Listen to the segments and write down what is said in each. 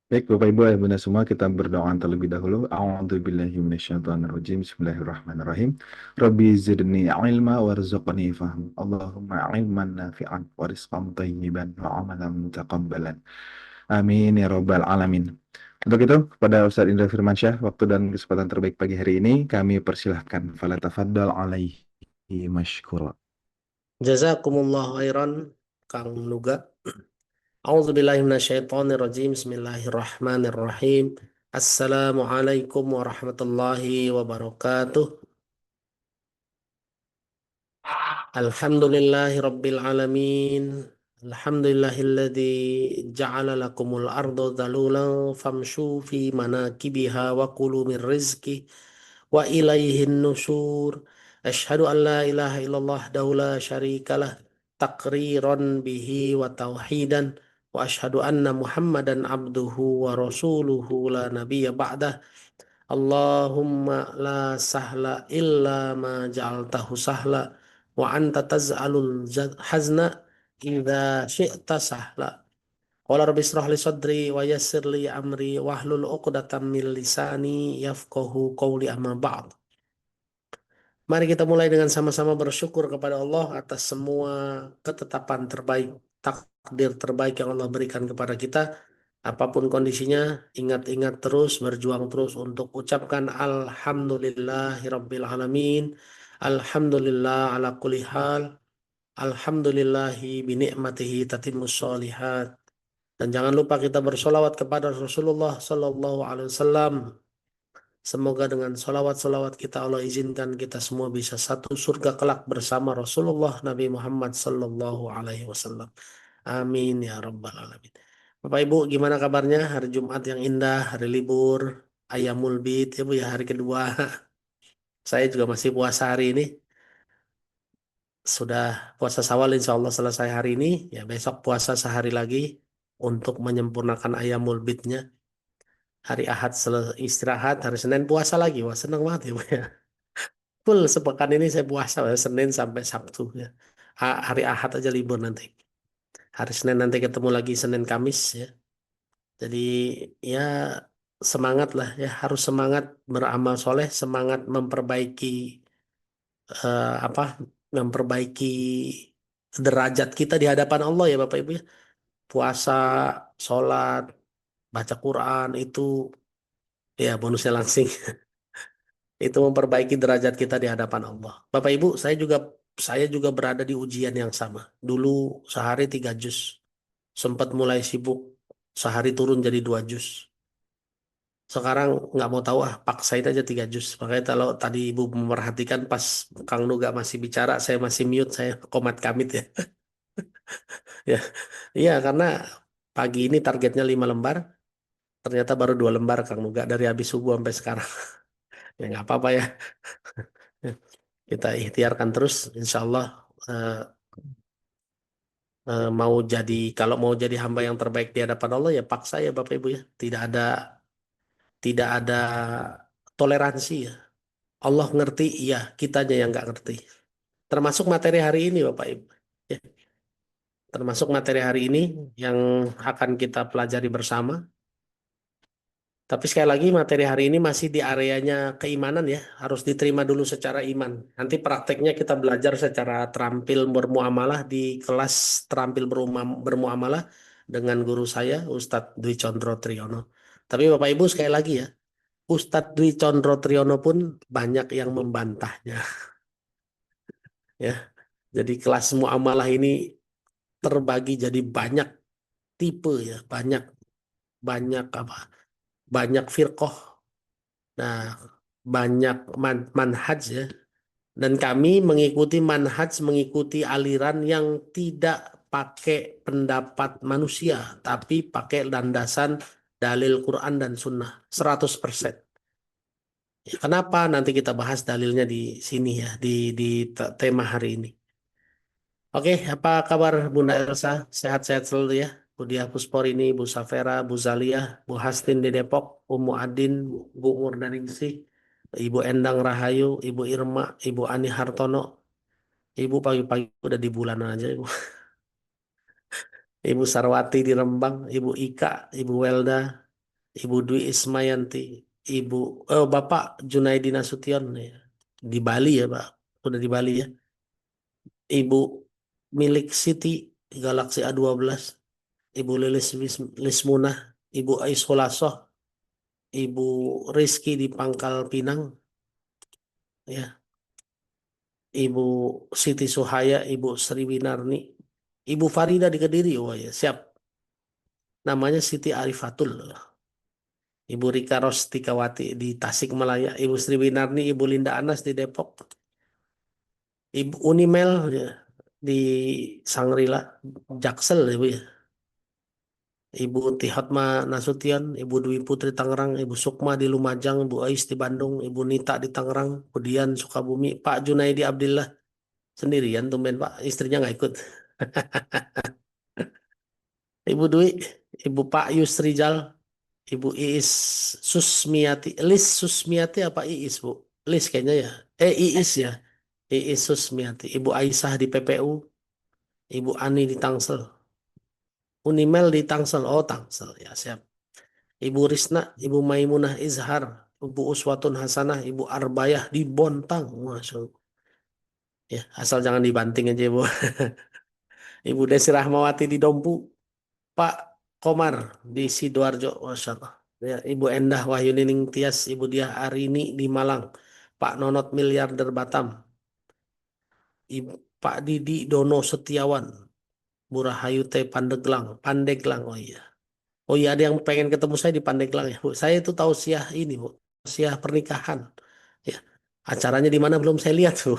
Baik, Bapak Ibu ayah bunda semua, kita berdoa terlebih dahulu. A'udzubillahi minasyaitonirrajim. Bismillahirrahmanirrahim. Rabbi zidni ilma warzuqni fahm. Allahumma ilman nafi'an wa rizqan thayyiban wa amalan mutaqabbalan. Amin ya rabbal alamin. Untuk itu, kepada Ustadz Indra Firmansyah, waktu dan kesempatan terbaik pagi hari ini, kami persilahkan. Falatafaddal alaihi mashkura. Jazakumullah khairan Kang Nuga. A'udzubillahi minasyaitonirrajim. Bismillahirrahmanirrahim. Assalamualaikum warahmatullahi wabarakatuh. Alhamdulillahi rabbil alamin. Alhamdulillahilladzi ja'ala lakumul arda dhalulan famshu fi manakibiha wa kulu min rizki wa ilaihin nusyur. Asyhadu an la ilaha illallah daula syarikalah takriran bihi wa tauhidan wa asyhadu anna Muhammadan abduhu wa rasuluhu la nabiyya ba'dah. Allahumma la sahla illa ma ja'altahu sahla wa anta taz'alul hazna idza syi'ta sahla. Qala rabbi israh li sadri wa yassir li amri wahlul 'uqdatam min lisani yafqahu qawli amma ba'd. Mari kita mulai dengan sama-sama bersyukur kepada Allah atas semua ketetapan terbaik, takdir terbaik yang Allah berikan kepada kita. Apapun kondisinya, ingat-ingat terus, berjuang terus untuk ucapkan Alhamdulillahirabbil alamin. Alhamdulillah ala kulli hal. Alhamdulillahi bi ni'matihi tatimmus sholihat. Dan jangan lupa kita bersolawat kepada Rasulullah sallallahu alaihi wasallam. Semoga dengan solawat-solawat kita Allah izinkan kita semua bisa satu surga kelak bersama Rasulullah Nabi Muhammad sallallahu alaihi wasallam. Amin ya rabbal alamin. Bapak Ibu, gimana kabarnya? Hari Jumat yang indah, hari libur, Ayamul Bid ya Bu ya, hari kedua. Saya juga masih puasa hari ini. Sudah puasa Syawal insya Allah selesai hari ini. Ya besok puasa sehari lagi untuk menyempurnakan Ayamul Bidnya. Hari Ahad istirahat, hari Senin puasa lagi. Wah senang banget ya Bu ya. Full sepekan ini saya puasa ya, Senin sampai Sabtu ya. Hari Ahad aja libur nanti. Hari Senin nanti ketemu lagi Senin Kamis ya. Jadi ya semangat lah ya, harus semangat beramal soleh, semangat memperbaiki apa? Memperbaiki derajat kita di hadapan Allah ya Bapak Ibu ya. Puasa, sholat, baca Quran itu ya bonusnya langsing. Itu memperbaiki derajat kita di hadapan Allah. Bapak Ibu, saya juga berada di ujian yang sama. Dulu sehari 3 juz, sempat mulai sibuk sehari turun jadi 2 juz. Sekarang nggak mau tahu paksain aja 3 juz. Makanya kalau tadi Ibu memperhatikan pas Kang Nuga masih bicara, saya masih mute, saya komat kamit ya. Ya, iya karena pagi ini targetnya 5 lembar, ternyata baru 2 lembar Kang Nuga dari habis subuh sampai sekarang. Ya nggak apa-apa ya. Kita ikhtiarkan terus, insya Allah eh, mau jadi kalau mau jadi hamba yang terbaik di hadapan Allah ya paksa ya Bapak Ibu ya. Tidak ada toleransi ya. Allah ngerti, iya kitanya yang nggak ngerti. Termasuk materi hari ini Bapak Ibu. Ya, termasuk materi hari ini yang akan kita pelajari bersama. Tapi sekali lagi materi hari ini masih di areanya keimanan ya, harus diterima dulu secara iman. Nanti prakteknya kita belajar secara terampil bermuamalah di kelas terampil bermuamalah dengan guru saya Ustadz Dwi Condro Triyono. Tapi Bapak Ibu sekali lagi ya, Ustadz Dwi Condro Triyono pun banyak yang membantahnya ya. Jadi kelas muamalah ini terbagi jadi banyak tipe ya, banyak banyak apa? Banyak firqoh. Nah, banyak manhaj ya. Dan kami mengikuti manhaj, mengikuti aliran yang tidak pakai pendapat manusia, tapi pakai landasan dalil Quran dan Sunnah 100%. Ya, kenapa? Nanti kita bahas dalilnya di sini ya, di tema hari ini. Oke, apa kabar Bunda Elsa? Sehat-sehat selalu ya. Bu Diah Pusporini, Bu Safera, Bu Zaliah, Bu Hastin di Depok, Umu Adin, Bu Murdaningsih, Ibu Endang Rahayu, Ibu Irma, Ibu Ani Hartono. Ibu pagi-pagi udah di bulan aja, Ibu. Ibu Sarwati di Rembang, Ibu Ika, Ibu Welda. Ibu Dwi Ismayanti, Bapak Junaidi Nasution ya. Di Bali ya, Pak. Sudah di Bali ya. Ibu milik Siti Galaxy A12, Ibu Lilis Lismunah, Ibu Aisyah, Ibu Rizky di Pangkal Pinang, ya, Ibu Siti Suhaya, Ibu Sri Winarni, Ibu Farida di Kediri, oh ya, siap. Namanya Siti Arifatul. Ibu Rika Rostikawati di Tasikmalaya, Ibu Sri Winarni, Ibu Linda Anas di Depok, Ibu Unimel ya, di Sangrila, Jaksel ya, Bu ya. Ibu Tihotma Nasution, Ibu Dwi Putri Tangerang, Ibu Sukma di Lumajang, Ibu Ais di Bandung, Ibu Nita di Tangerang, Budian Sukabumi, Pak Junaidi Abdillah sendirian tumben Pak, istrinya nggak ikut. Ibu Dwi, Ibu Pak Yusrijal, Ibu Iis Susmiati, Lis Susmiati apa Iis Bu? Lis kayaknya ya. Iis ya. Iis Susmiati, Ibu Aisyah di PPU, Ibu Ani di Tangsel, Unimel di Tangsel, oh Tangsel ya siap. Ibu Risna, Ibu Maimunah Izhar, Ibu Uswatun Hasanah, Ibu Arbayah di Bontang, Masya Allah. Ya, asal jangan dibanting aja Bu. Ibu Desi Rahmawati di Dompu, Pak Komar di Sidoarjo, Masya Allah. Ya, Ibu Endah Wahyunining Tias, Ibu Diah Arini di Malang, Pak Nonot Miliarder Batam, Ibu Pak Didi Dono Setiawan, Bu Rahayu T Pandeglang, Pandeglang, oh iya. Oh iya, ada yang pengen ketemu saya di Pandeglang ya, Bu. Saya itu tausiah ini, Bu. Tausiah pernikahan. Ya. Acaranya di mana belum saya lihat, Bu.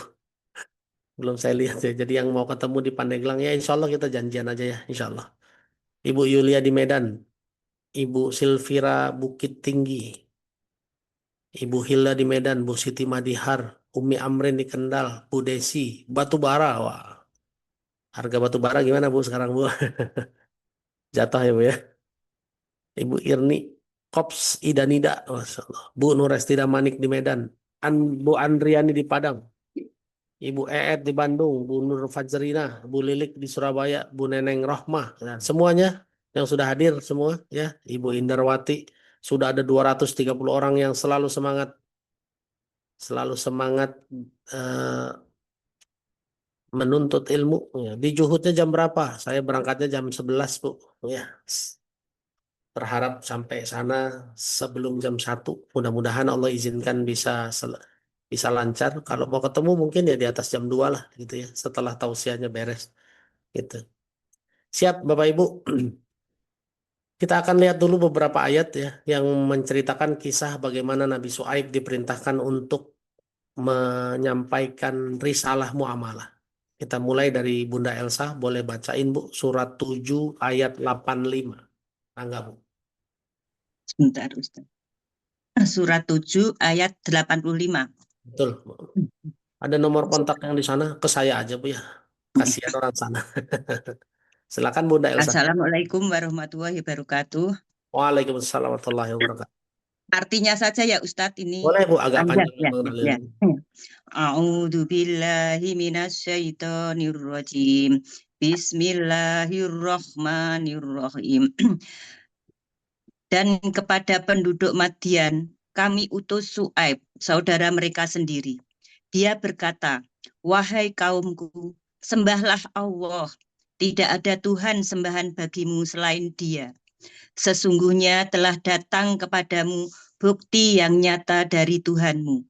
Belum saya lihat ya. Jadi yang mau ketemu di Pandeglang ya insya Allah kita janjian aja ya, insya Allah. Ibu Yulia di Medan, Ibu Silvira Bukit Tinggi, Ibu Hilda di Medan, Bu Siti Madihar, Umi Amrin di Kendal, Bu Desi, Batubara. Wah, harga batubara gimana Bu sekarang Bu? Jatuh ya Bu ya. Ibu Irni Kops Idanida, Masya Allah. Bu Nurestida Manik di Medan, Bu Andriani di Padang, Ibu Eet di Bandung, Bu Nur Fajrina, Bu Lilik di Surabaya, Bu Neneng Rohmah, nah, semuanya yang sudah hadir semua ya, Ibu Indarwati, sudah ada 230 orang yang selalu semangat eh, menuntut ilmu. Ya. Di Juhudnya jam berapa? Saya berangkatnya jam 11 Bu. Ya, berharap sampai sana sebelum jam 1. Mudah-mudahan Allah izinkan bisa lancar. Kalau mau ketemu mungkin ya di atas jam 2 lah gitu ya. Setelah tausiahnya beres gitu. Siap Bapak Ibu. Kita akan lihat dulu beberapa ayat ya yang menceritakan kisah bagaimana Nabi Su'aib diperintahkan untuk menyampaikan risalah muamalah. Kita mulai dari Bunda Elsa, boleh bacain Bu surat 7 ayat 85. Tangga Bu. Sebentar, Ustaz. Surat 7 ayat 85. Betul Bu. Ada nomor kontak yang di sana, ke saya aja Bu ya. Kasihan orang sana. Silakan Bunda Elsa. Assalamualaikum warahmatullahi wabarakatuh. Waalaikumsalam warahmatullahi wabarakatuh. Artinya saja ya Ustadz ini. Boleh Bu, agak Panjang panjang memang ya. dalilnya. A'udzu billahi minasyaitonir rajim. Bismillahirrahmanirrahim. Dan kepada penduduk Madian, kami utus Su'aib, saudara mereka sendiri. Dia berkata, wahai kaumku, sembahlah Allah. Tidak ada Tuhan sembahan bagimu selain Dia. Sesungguhnya telah datang kepadamu bukti yang nyata dari Tuhanmu.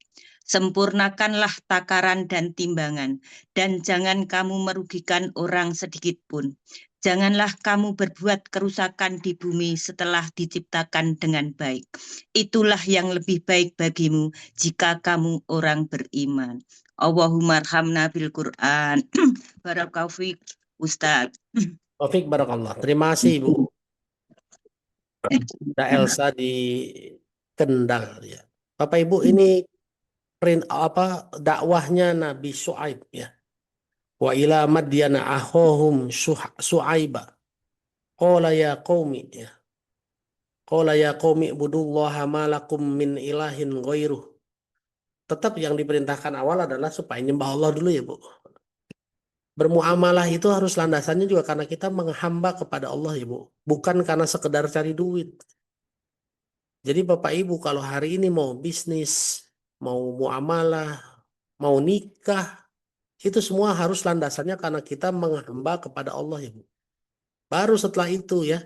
Sempurnakanlah takaran dan timbangan, dan jangan kamu merugikan orang sedikit pun. Janganlah kamu berbuat kerusakan di bumi setelah diciptakan dengan baik. Itulah yang lebih baik bagimu jika kamu orang beriman. Allahumma arhamna bil Quran. Barakallahu Ustaz. Taufik Barakallah. Terima kasih Bu. Ada Elsa di Kendal ya. Bapak Ibu ini dakwahnya Nabi Syuaib ya. Wa ila madyana ahohum Syuaiba. Qala ya qaumi ya. Qala ya qaumi ibudullaha ma lakum min ilahin ghairuh. Tetap yang diperintahkan awal adalah supaya nyembah Allah dulu ya Bu. Bermuamalah itu harus landasannya juga karena kita menghamba kepada Allah ya Bu. Bukan karena sekedar cari duit. Jadi Bapak Ibu kalau hari ini mau bisnis, mau muamalah, mau nikah, itu semua harus landasannya karena kita menghamba kepada Allah ya Bu. Baru setelah itu ya,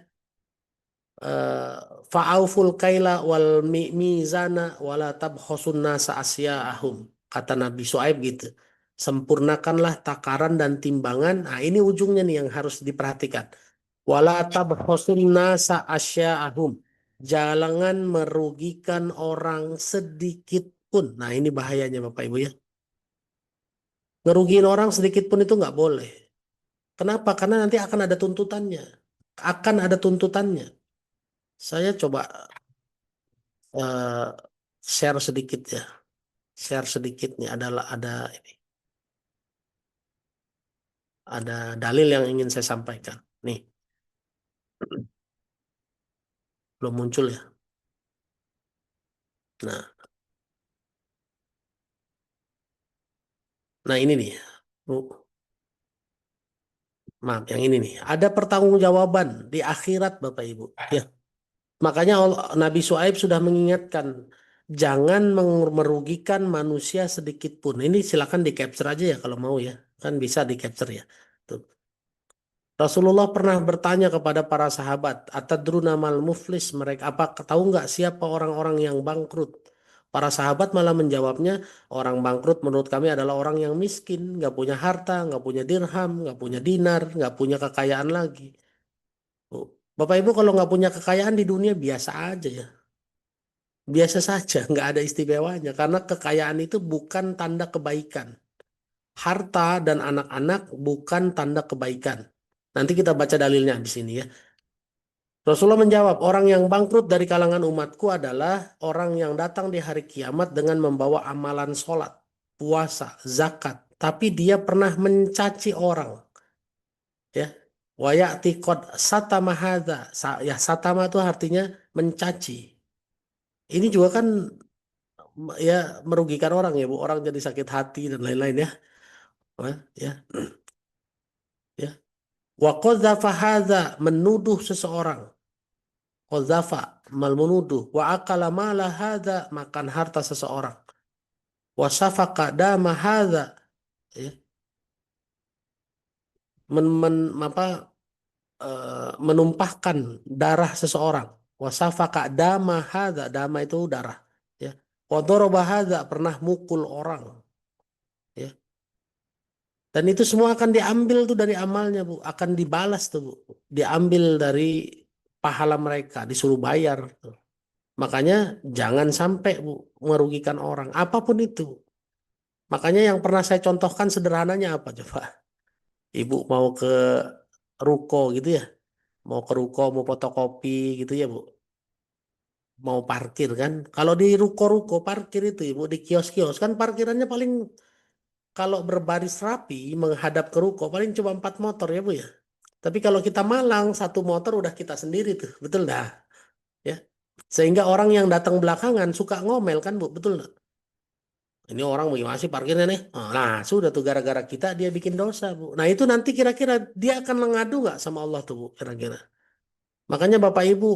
eh, fa'auful kaila wal mizana wala tabkhasun nasa asya'ahum. Kata Nabi Syuaib gitu. Sempurnakanlah takaran dan timbangan. Nah, ini ujungnya nih yang harus diperhatikan. Wala tabkhasun nasa asya'ahum. Jangan merugikan orang sedikit pun. Nah, ini bahayanya Bapak Ibu ya. Ngerugiin orang sedikit pun itu nggak boleh. Kenapa? Karena nanti akan ada tuntutannya. Akan ada tuntutannya. Saya coba eh, share sedikit ya. Share sedikit nih adalah ada dalil yang ingin saya sampaikan. Nih, belum muncul ya. Nah, nah ini nih. Bu, maaf, yang ini nih. Ada pertanggungjawaban di akhirat Bapak Ibu. Ya, makanya Nabi Syuaib sudah mengingatkan jangan merugikan manusia sedikit pun. Ini silakan di capture aja ya kalau mau ya. Kan bisa di capture ya. Tuh. Rasulullah pernah bertanya kepada para sahabat, "Atadruna mal muflis?" Mereka apa tahu nggak siapa orang-orang yang bangkrut? Para sahabat malah menjawabnya, orang bangkrut menurut kami adalah orang yang miskin, nggak punya harta, nggak punya dirham, nggak punya dinar, nggak punya kekayaan lagi. Oh, Bapak Ibu kalau nggak punya kekayaan di dunia biasa aja ya, biasa saja, nggak ada istimewanya. Karena kekayaan itu bukan tanda kebaikan. Harta dan anak-anak bukan tanda kebaikan. Nanti kita baca dalilnya di sini ya. Rasulullah menjawab, orang yang bangkrut dari kalangan umatku adalah orang yang datang di hari kiamat dengan membawa amalan sholat, puasa, zakat. Tapi dia pernah mencaci orang. Ya. Wayati qad satama hadza. Ya, satama itu artinya mencaci. Ini juga kan ya merugikan orang ya Bu. Orang jadi sakit hati dan lain-lain ya. Ya, ya. Wa qadzafa hadza menuduh seseorang. Qadzafa mal menuduh wa akala mala hadza makan harta seseorang. Wa safaqa dama hadza ya. Apa menumpahkan darah seseorang. Wa safaqa dama hadza dama itu darah ya. Wa daraba hadza pernah mukul orang ya. Dan itu semua akan diambil tuh dari amalnya Bu, akan dibalas tuh Bu. Diambil dari pahala mereka, disuruh bayar tuh. Makanya jangan sampai Bu merugikan orang apapun itu. Makanya yang pernah saya contohkan sederhananya apa coba? Ibu mau ke ruko gitu ya, mau ke ruko, mau fotokopi gitu ya Bu, mau parkir kan. Kalau di ruko-ruko parkir itu Ibu, di kios-kios kan parkirannya paling kalau berbaris rapi menghadap ke ruko paling cuma 4 motor ya Bu ya. Tapi kalau kita malang satu motor udah kita sendiri tuh, betul dah ya. Sehingga orang yang datang belakangan suka ngomel kan Bu, betul nggak? Ini orang bagaimana sih parkirnya nih? Nah, sudah tuh gara-gara kita dia bikin dosa, Bu. Nah, itu nanti kira-kira dia akan mengadu nggak sama Allah tuh, Bu, kira-kira. Makanya Bapak Ibu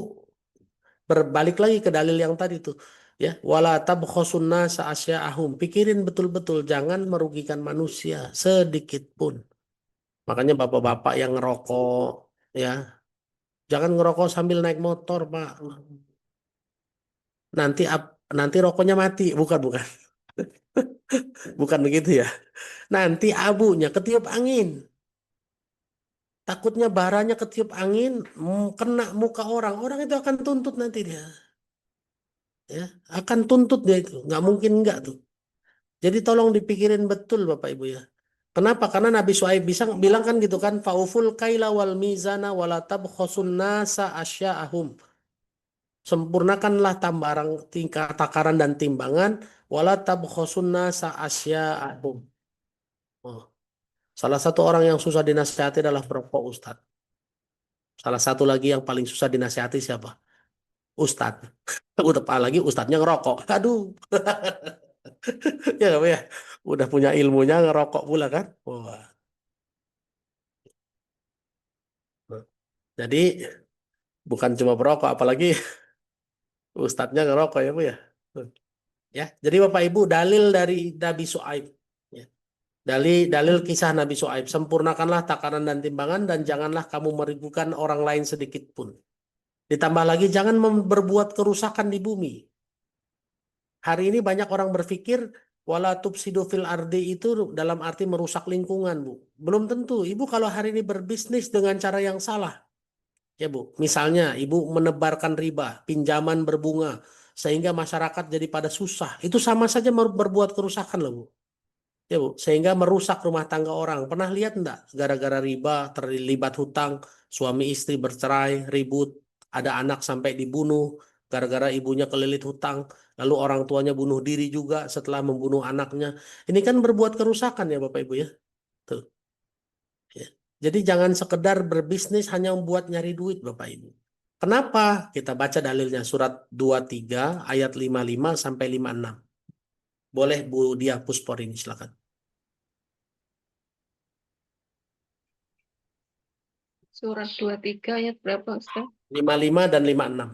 berbalik lagi ke dalil yang tadi tuh, ya, wala tabkhasun nasa asya'ahum. Pikirin betul-betul jangan merugikan manusia sedikit pun. Makanya Bapak-bapak yang ngerokok, ya, jangan ngerokok sambil naik motor, Pak. Nanti nanti rokoknya mati, bukan bukan. Bukan begitu ya. Nanti abunya ketiup angin. Takutnya baranya ketiup angin, kena muka orang. Orang itu akan tuntut nanti dia. Ya, akan tuntut dia itu. Nggak mungkin nggak tuh. Jadi tolong dipikirin betul Bapak Ibu ya. Kenapa? Karena Nabi Syuaib bisa bilang kan gitu kan, fauful kaila wal mizana wala tabkhasun nasa asya'ahum. Sempurnakanlah tambaran tingkat takaran dan timbangan wala tabkhasun nasa asya'ahum. Oh. Salah satu orang yang susah dinasihati adalah perokok Ustadz. Salah satu lagi yang paling susah dinasihati siapa? Ustadz. Udah apalagi ustadznya ngerokok. Aduh. Ya nggak Pak, ya. Udah punya ilmunya ngerokok pula kan. Wah. Jadi bukan cuma perokok, apalagi Ustadznya ngerokok ya Bu ya. Tuh. Ya, jadi Bapak Ibu dalil dari Nabi Syuaib. Ya. Dalil kisah Nabi Syuaib. Sempurnakanlah takaran dan timbangan dan janganlah kamu merugikan orang lain sedikit pun. Ditambah lagi jangan berbuat kerusakan di bumi. Hari ini banyak orang berpikir wala tufsidu fil ardi itu dalam arti merusak lingkungan, Bu. Belum tentu. Ibu kalau hari ini berbisnis dengan cara yang salah, ya Bu. Misalnya Ibu menebarkan riba, pinjaman berbunga, sehingga masyarakat jadi pada susah. Itu sama saja berbuat kerusakan loh, Bu. Ya Bu, sehingga merusak rumah tangga orang. Pernah lihat enggak? Gara-gara riba, terlibat hutang, suami istri bercerai, ribut, ada anak sampai dibunuh, gara-gara ibunya kelilit hutang, lalu orang tuanya bunuh diri juga setelah membunuh anaknya. Ini kan berbuat kerusakan ya Bapak Ibu ya. Tuh. Ya. Jadi jangan sekedar berbisnis hanya membuat nyari duit Bapak Ibu. Kenapa? Kita baca dalilnya surat 23 ayat 55 sampai 56. Boleh Bu Dia Puspor ini silakan. Surat 23 ayat berapa, Ustaz? 55 dan 56.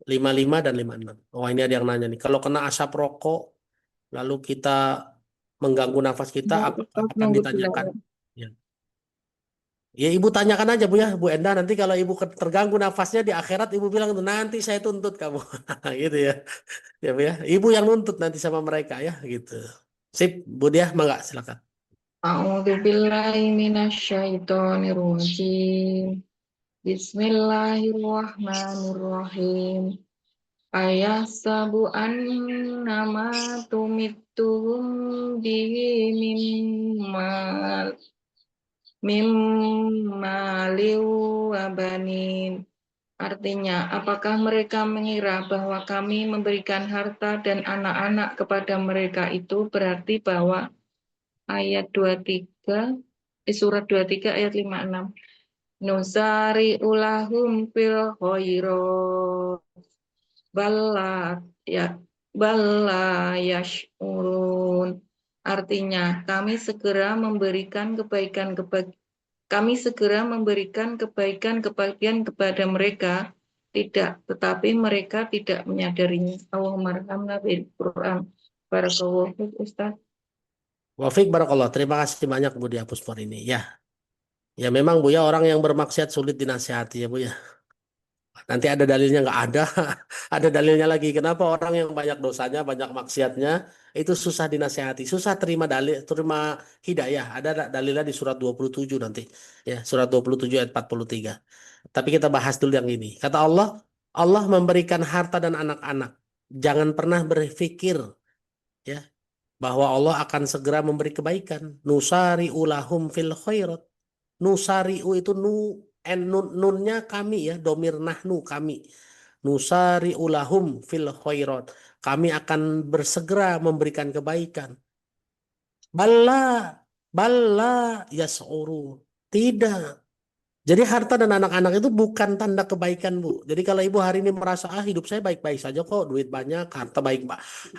55 dan 56. Oh, ini ada yang nanya nih. Kalau kena asap rokok, lalu kita mengganggu nafas kita, Mau apakah Ustaz akan nunggu ditanyakan? tilawah. Ya. Ya, Ibu tanyakan aja Bu ya, Bu Enda. Nanti kalau Ibu terganggu nafasnya di akhirat, Ibu bilang, nanti saya tuntut kamu. Gitu ya. Ya Bu ya. Ibu yang nuntut nanti sama mereka ya, gitu. Sip, Bu Dia, mangga silakan. A'udzubillahi minasyaitonirrajim. Bismillahirrahmanirrahim. Ayahsabu annama tumittuhum bihi mimmalin wa banin. Artinya, apakah mereka mengira bahwa kami memberikan harta dan anak-anak kepada mereka itu berarti bahwa ayat 23, surat 23 ayat 56. Nusari ulahum fil khairat balla ya balla yashurun. Artinya, kami segera memberikan kebaikan kepada mereka, tidak, tetapi mereka tidak menyadarinya. Allahumma arhamna bil Quran. Barakallahu fiik, Ustaz. Wafiq barakallah. Terima kasih banyak Bu Dia Puspor ini. Ya, ya memang Bu ya, orang yang bermaksiat sulit dinasihati ya Bu ya. Nanti ada dalilnya nggak ada, ada dalilnya lagi. Kenapa orang yang banyak dosanya, banyak maksiatnya, itu susah dinasehati, susah terima dalil, terima hidayah. Ada dalilnya di surat 27 nanti, ya surat 27 ayat 43. Tapi kita bahas dulu yang ini. Kata Allah, Allah memberikan harta dan anak-anak. Jangan pernah berpikir ya bahwa Allah akan segera memberi kebaikan. Nusari ulahum fil khairat. Nusari'u itu nunnya kami ya, domir nahnu kami. Nusari'u lahum fil khairat. Kami akan bersegera memberikan kebaikan. Balla, balla yas'uru. Tidak. Jadi harta dan anak-anak itu bukan tanda kebaikan, Bu. Jadi kalau ibu hari ini merasa hidup saya baik-baik saja kok, duit banyak, harta baik,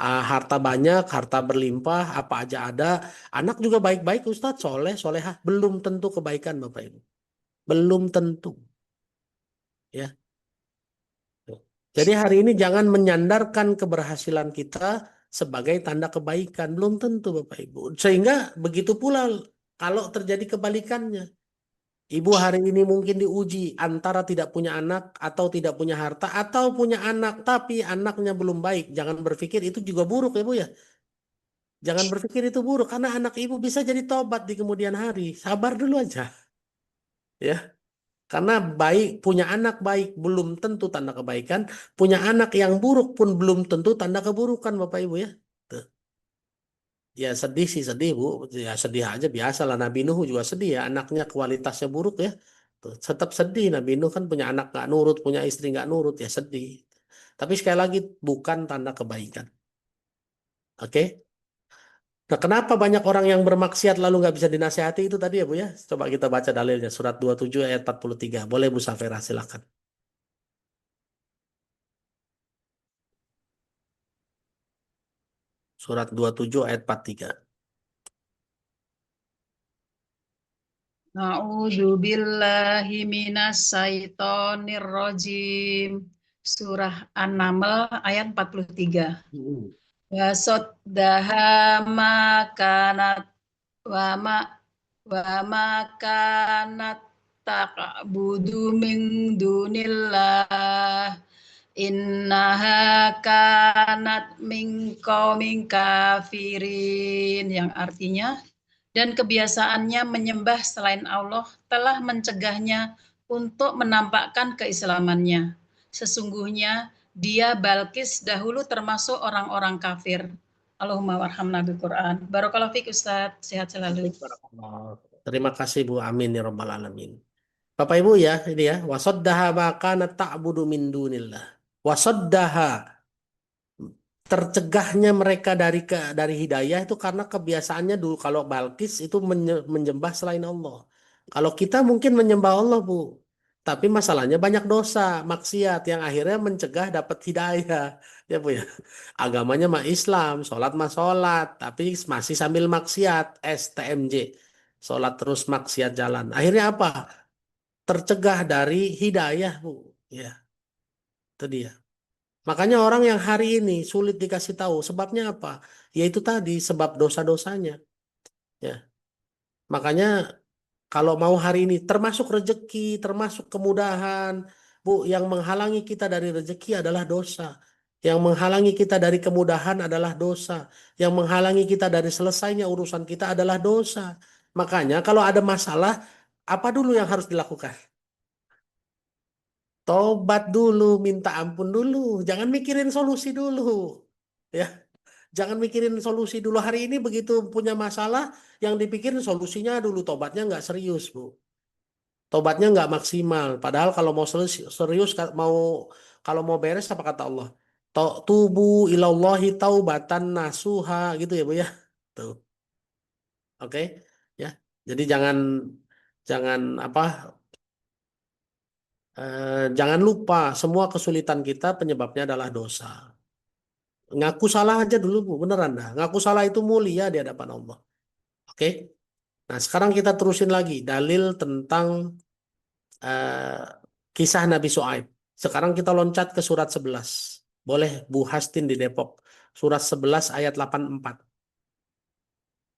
harta banyak, harta berlimpah, apa aja ada, anak juga baik-baik, Ustadz, soleh, solehah, belum tentu kebaikan, Bapak Ibu. Belum tentu, ya. Jadi hari ini jangan menyandarkan keberhasilan kita sebagai tanda kebaikan, belum tentu, Bapak Ibu. Sehingga begitu pula kalau terjadi kebalikannya. Ibu hari ini mungkin diuji antara tidak punya anak atau tidak punya harta atau punya anak tapi anaknya belum baik. Jangan berpikir itu juga buruk ya Bu ya. Jangan berpikir itu buruk karena anak ibu bisa jadi tobat di kemudian hari. Sabar dulu aja ya. Karena baik punya anak baik belum tentu tanda kebaikan, punya anak yang buruk pun belum tentu tanda keburukan Bapak Ibu ya. Tuh. Ya sedih sih sedih Bu, ya sedih aja biasa lah. Nabi Nuh juga sedih ya, anaknya kualitasnya buruk ya. Tuh, tetap sedih. Nabi Nuh kan punya anak nggak nurut, punya istri nggak nurut ya sedih. Tapi sekali lagi bukan tanda kebaikan. Oke? Nah, kenapa banyak orang yang bermaksiat lalu nggak bisa dinasehati itu tadi ya Bu ya? Coba kita baca dalilnya surat 27 ayat 43. Boleh Bu Safira silakan. Surat 27 ayat 43. A'udzu billahi minas syaitonir rajim. surah An-Naml ayat 43. Mm-mm. Wasoddaha makanat wa makanat ta'budu min dunillah innaha kanat min qaumin kafirin, yang artinya, dan kebiasaannya menyembah selain Allah telah mencegahnya untuk menampakkan keislamannya. Sesungguhnya dia Balkis dahulu termasuk orang-orang kafir. Allahumma warhamna bil Quran. Barakallahu fiik Ustaz, sehat selalu. Barakallah. Terima kasih Bu, amin ya rabbal alamin. Bapak Ibu ya, ini ya, wasoddaha ma kanat ta'budu min dunillah. Wasoddaha, tercegahnya mereka dari hidayah itu karena kebiasaannya dulu kalau Balkis itu menyembah selain Allah. Kalau kita mungkin menyembah Allah, Bu. Tapi masalahnya banyak dosa, maksiat yang akhirnya mencegah dapat hidayah. Ya, Bu ya. Agamanya mah Islam, sholat mah sholat, tapi masih sambil maksiat, STMJ. Sholat terus maksiat jalan. Akhirnya apa? Tercegah dari hidayah, Bu. Ya, itu dia. Makanya orang yang hari ini sulit dikasih tahu sebabnya apa? Yaitu tadi sebab dosa-dosanya. Ya, makanya kalau mau hari ini termasuk rezeki, termasuk kemudahan, Bu, yang menghalangi kita dari rezeki adalah dosa. Yang menghalangi kita dari kemudahan adalah dosa. Yang menghalangi kita dari selesainya urusan kita adalah dosa. Makanya kalau ada masalah, apa dulu yang harus dilakukan? Tobat dulu, minta ampun dulu. Jangan mikirin solusi dulu. Ya, jangan mikirin solusi dulu. Hari ini begitu punya masalah, yang dipikirin solusinya dulu. Tobatnya nggak serius, Bu. Tobatnya nggak maksimal. Padahal kalau mau serius, kalau mau beres apa kata Allah? Tubu ilallahi taubatan nasuha gitu ya, Bu ya. Tuh. Oke, ya. Jadi jangan jangan apa jangan lupa semua kesulitan kita penyebabnya adalah dosa. Ngaku salah aja dulu, Bu. Beneran dah. Ngaku salah itu mulia di hadapan Allah. Oke. Nah, sekarang kita terusin lagi dalil tentang eh, kisah Nabi Shu'aib. Sekarang kita loncat ke surat 11. Boleh Bu Hastin di Depok. Surat 11 ayat 84.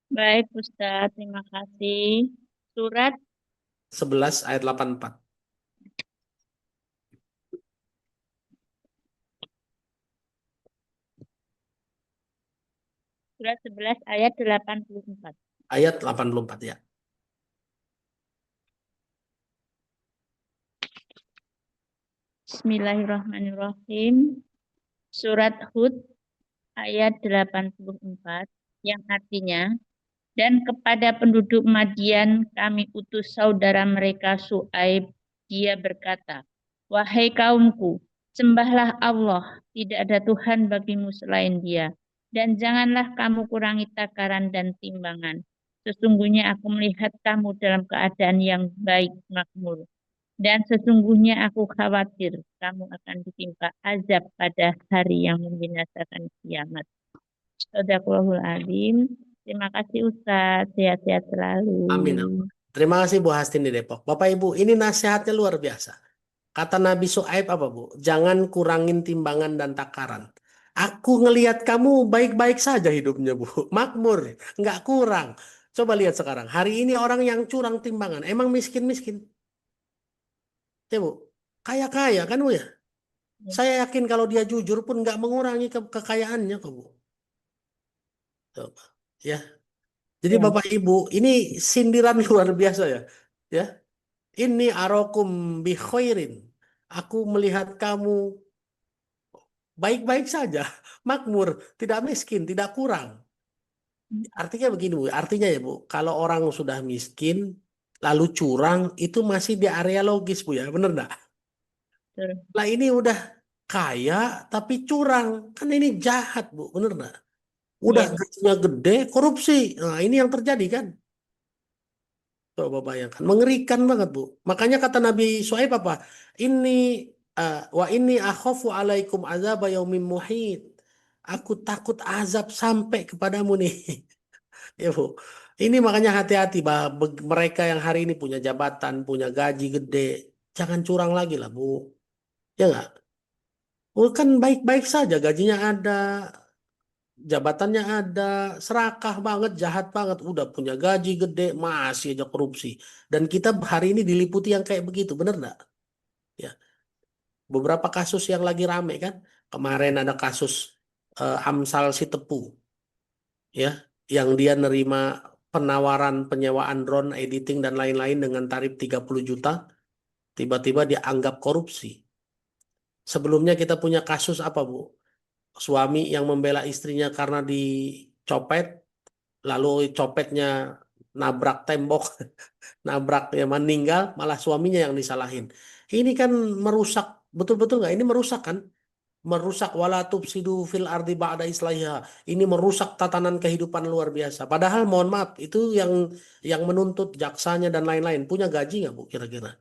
Baik, Ustadz. Terima kasih. Surat 11 ayat 84. surat 11 ayat 84. Ayat 84 ya. Bismillahirrahmanirrahim. Surat Hud ayat 84 yang artinya, dan kepada penduduk Madian kami utus saudara mereka Su'aib. Dia berkata, wahai kaumku, sembahlah Allah, tidak ada Tuhan bagimu selain Dia. Dan janganlah kamu kurangi takaran dan timbangan. Sesungguhnya aku melihat kamu dalam keadaan yang baik makmur. Dan sesungguhnya aku khawatir kamu akan ditimpa azab pada hari yang membinasakan kiamat. Sadaqallahul Azim. Terima kasih Ustaz. Sehat-sehat selalu. Amin. Terima kasih Bu Hastin di Depok. Bapak Ibu, ini nasihatnya luar biasa. Kata Nabi Shu'aib apa, Bu? Jangan kurangin timbangan dan takaran. Aku ngelihat kamu baik-baik saja hidupnya, Bu. Makmur, nggak kurang. Coba lihat sekarang. Hari ini orang yang curang timbangan, emang miskin-miskin. Ya, Bu. Kaya-kaya kan, Bu ya? Saya yakin kalau dia jujur pun nggak mengurangi kekayaannya, kok, Bu. Coba. Ya. Jadi Ya. Bapak Ibu, ini sindiran luar biasa ya. Ya. Ini arokum bi khairin. Aku melihat kamu baik-baik saja, makmur, tidak miskin, tidak kurang. Artinya begini, Bu. Artinya ya, Bu, kalau orang sudah miskin lalu curang itu masih di area logis, Bu ya. Bener nggak? Betul. Lah ini udah kaya tapi curang. Kan ini jahat, Bu. Bener nggak? Udah Iya. gajinya gede, korupsi. Nah, ini yang terjadi kan? Coba bayangkan, mengerikan banget, Bu. Makanya kata Nabi Shu'aib apa? Ini wa ini akhafu alaikum azab yaumin muhit. Aku takut azab sampai kepadamu nih. Ya, Bu. Ini makanya hati-hati mereka yang hari ini punya jabatan, punya gaji gede, jangan curang lagi lah, Bu. Ya nggak? Oh, kan baik-baik saja, gajinya ada, jabatannya ada, serakah banget, jahat banget, udah punya gaji gede, masih aja korupsi. Dan kita hari ini diliputi yang kayak begitu, bener nggak? Ya, beberapa kasus yang lagi rame kan, kemarin ada kasus Amsal Sitepu, ya, yang dia nerima penawaran penyewaan drone, editing dan lain-lain dengan tarif 30 juta, tiba-tiba dianggap korupsi. Sebelumnya kita punya kasus apa, Bu? Suami yang membela istrinya karena dicopet, lalu copetnya nabrak tembok, nabrak ya meninggal, malah suaminya yang disalahin. Ini kan merusak, betul-betul nggak? Ini merusak kan? Merusak wala tufsidu fil ardi ba'da islahiha. Ini merusak tatanan kehidupan luar biasa. Padahal mohon maaf, itu yang menuntut jaksanya dan lain-lain punya gaji nggak, Bu, kira-kira?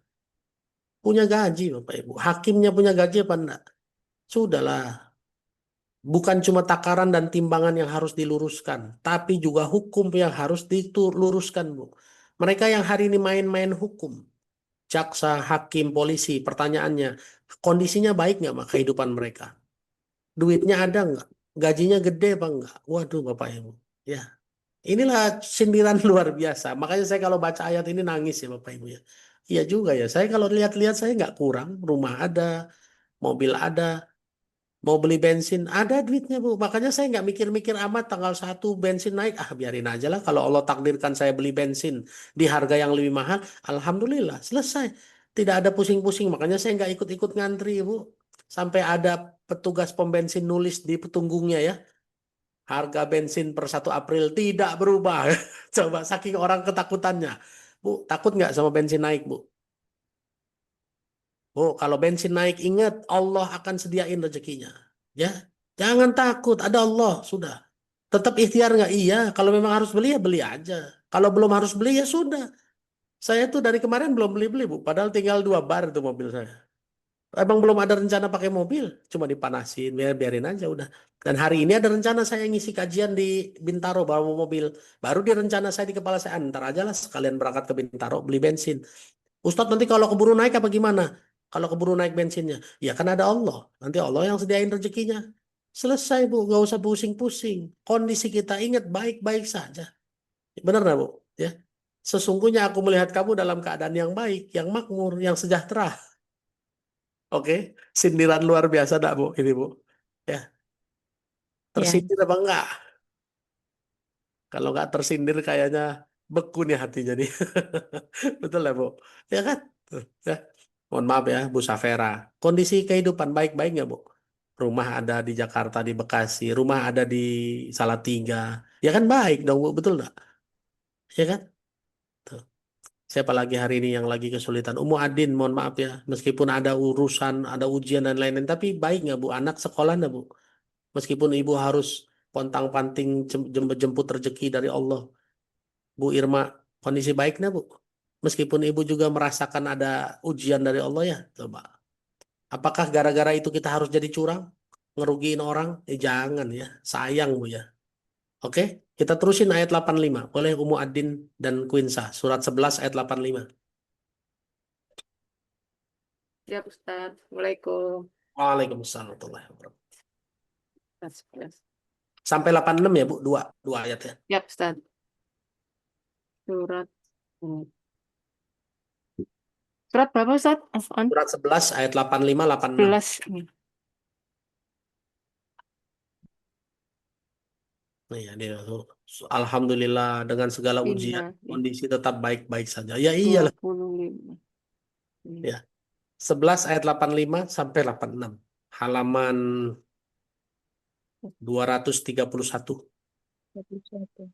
Punya gaji, Bapak Ibu. Hakimnya punya gaji apa enggak? Sudahlah. Bukan cuma takaran dan timbangan yang harus diluruskan, tapi juga hukum yang harus diluruskan, Bu. Mereka yang hari ini main-main hukum, jaksa, hakim, polisi, pertanyaannya, kondisinya baik nggak mak kehidupan mereka? Duitnya ada nggak? Gajinya gede apa enggak? Waduh, Bapak Ibu. Ya, inilah sindiran luar biasa. Makanya saya kalau baca ayat ini nangis ya, Bapak Ibu ya. Iya juga ya. Saya kalau lihat-lihat saya nggak kurang. Rumah ada, mobil ada, mau beli bensin ada duitnya, Bu. Makanya saya nggak mikir-mikir amat tanggal 1 bensin naik. Ah, biarin aja lah. Kalau Allah takdirkan saya beli bensin di harga yang lebih mahal, alhamdulillah selesai. Tidak ada pusing-pusing. Makanya saya nggak ikut-ikut ngantri, Bu. Sampai ada petugas pom bensin nulis di petunggungnya ya. Harga bensin per 1 April tidak berubah. Coba saking orang ketakutannya. Bu, takut nggak sama bensin naik, Bu? Oh, kalau bensin naik, ingat Allah akan sediain rezekinya. Ya, jangan takut, ada Allah sudah. Tetap ikhtiar nggak? Iya. Kalau memang harus beli ya beli aja. Kalau belum harus beli ya sudah. Saya tuh dari kemarin belum beli-beli, Bu. Padahal tinggal 2 bar itu mobil saya. Emang belum ada rencana pakai mobil, cuma dipanasin, biarin aja udah. Dan hari ini ada rencana saya ngisi kajian di Bintaro bawa mobil. Baru di rencana saya di kepala saya, ntar aja lah sekalian berangkat ke Bintaro beli bensin. Ustadz nanti kalau keburu naik apa gimana? Kalau keburu naik bensinnya, ya kan ada Allah. Nanti Allah yang sediain rezekinya. Selesai, Bu, nggak usah pusing-pusing. Kondisi kita ingat baik-baik saja. Benar nggak, Bu? Ya. Sesungguhnya aku melihat kamu dalam keadaan yang baik, yang makmur, yang sejahtera. Oke, sindiran luar biasa dak, Bu, ini, Bu. Ya, Ya, tersindir apa enggak? Kalau nggak tersindir kayaknya beku nih hatinya nih. Betul ya, Bu? Ya kan? Tuh, ya. Mohon maaf ya, Bu Safera. Kondisi kehidupan baik-baik nggak, Bu? Rumah ada di Jakarta, di Bekasi. Rumah ada di Salatiga. Ya kan baik dong, Bu. Betul nggak? Ya kan? Tuh. Siapa lagi hari ini yang lagi kesulitan? Umu Adin, mohon maaf ya. Meskipun ada urusan, ada ujian dan lain-lain. Tapi baik nggak, Bu? Anak sekolah nggak, Bu? Meskipun ibu harus pontang-panting jemput rezeki dari Allah. Bu Irma, kondisi baiknya, Bu? Meskipun ibu juga merasakan ada ujian dari Allah ya. Coba. Apakah gara-gara itu kita harus jadi curang? Ngerugiin orang? Jangan ya. Sayang, Bu ya. Oke, kita terusin ayat 85. Boleh Umu Adin dan Quinsa. Surat 11 ayat 85. Ya, Ustaz. Assalamualaikum. Waalaikumsalam warahmatullahi wabarakatuh. Ustaz. Sampai 86 ya, Bu? Dua ayat ya. Ya, Ustaz. Surat berapa, Ustaz? Afwan. Surat 11 ayat 85 86. 11. Nah, ya, dia, alhamdulillah dengan segala ujian Inna kondisi tetap baik-baik saja. Ya iyalah 25. ya. 11 ayat 85 sampai 86. Halaman 231. 21.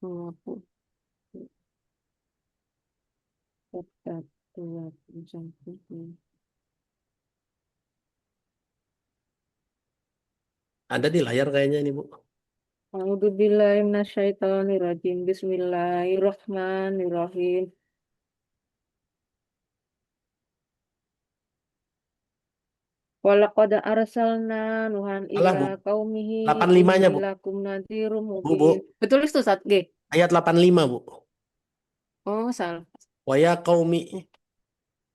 20. 21. Ada di layar kayaknya ini, Bu. A'udzubillahi minasyaitonirrajim. Bismillahirrahmanirrahim. Walaqad arsalna Nuhan Salah, Bu. ila qaumihi 85-nya, Bu. inni lakum nadhirum Bu, mubin. Betul itu, Ustaz? G. Ayat 85, Bu. Oh, salah. Wa ya qaumi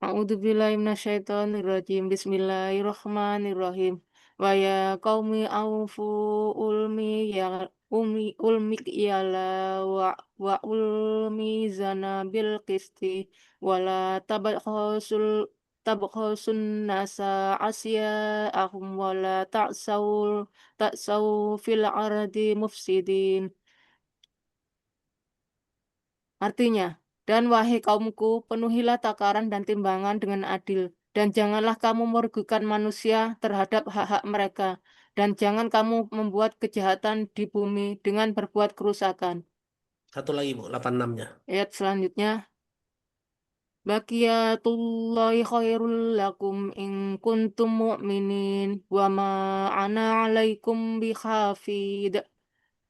A'udzubillahi minasyaitonirrajim. Bismillahirrahmanirrahim. Wa ya qaumi aufu ulmi yala wa ulmi zana bil qisti wala tabkhasun nasa asya'ahum wala ta'saw fil ardi mufsidin. Artinya, dan wahai kaumku, penuhilah takaran dan timbangan dengan adil, dan janganlah kamu merugikan manusia terhadap hak-hak mereka, dan jangan kamu membuat kejahatan di bumi dengan berbuat kerusakan. Satu lagi Bu, 86-nya. Ayat selanjutnya, Baqiyatullahi khairul lakum in kuntum mu'minin wa ma ana alaikum bihafid.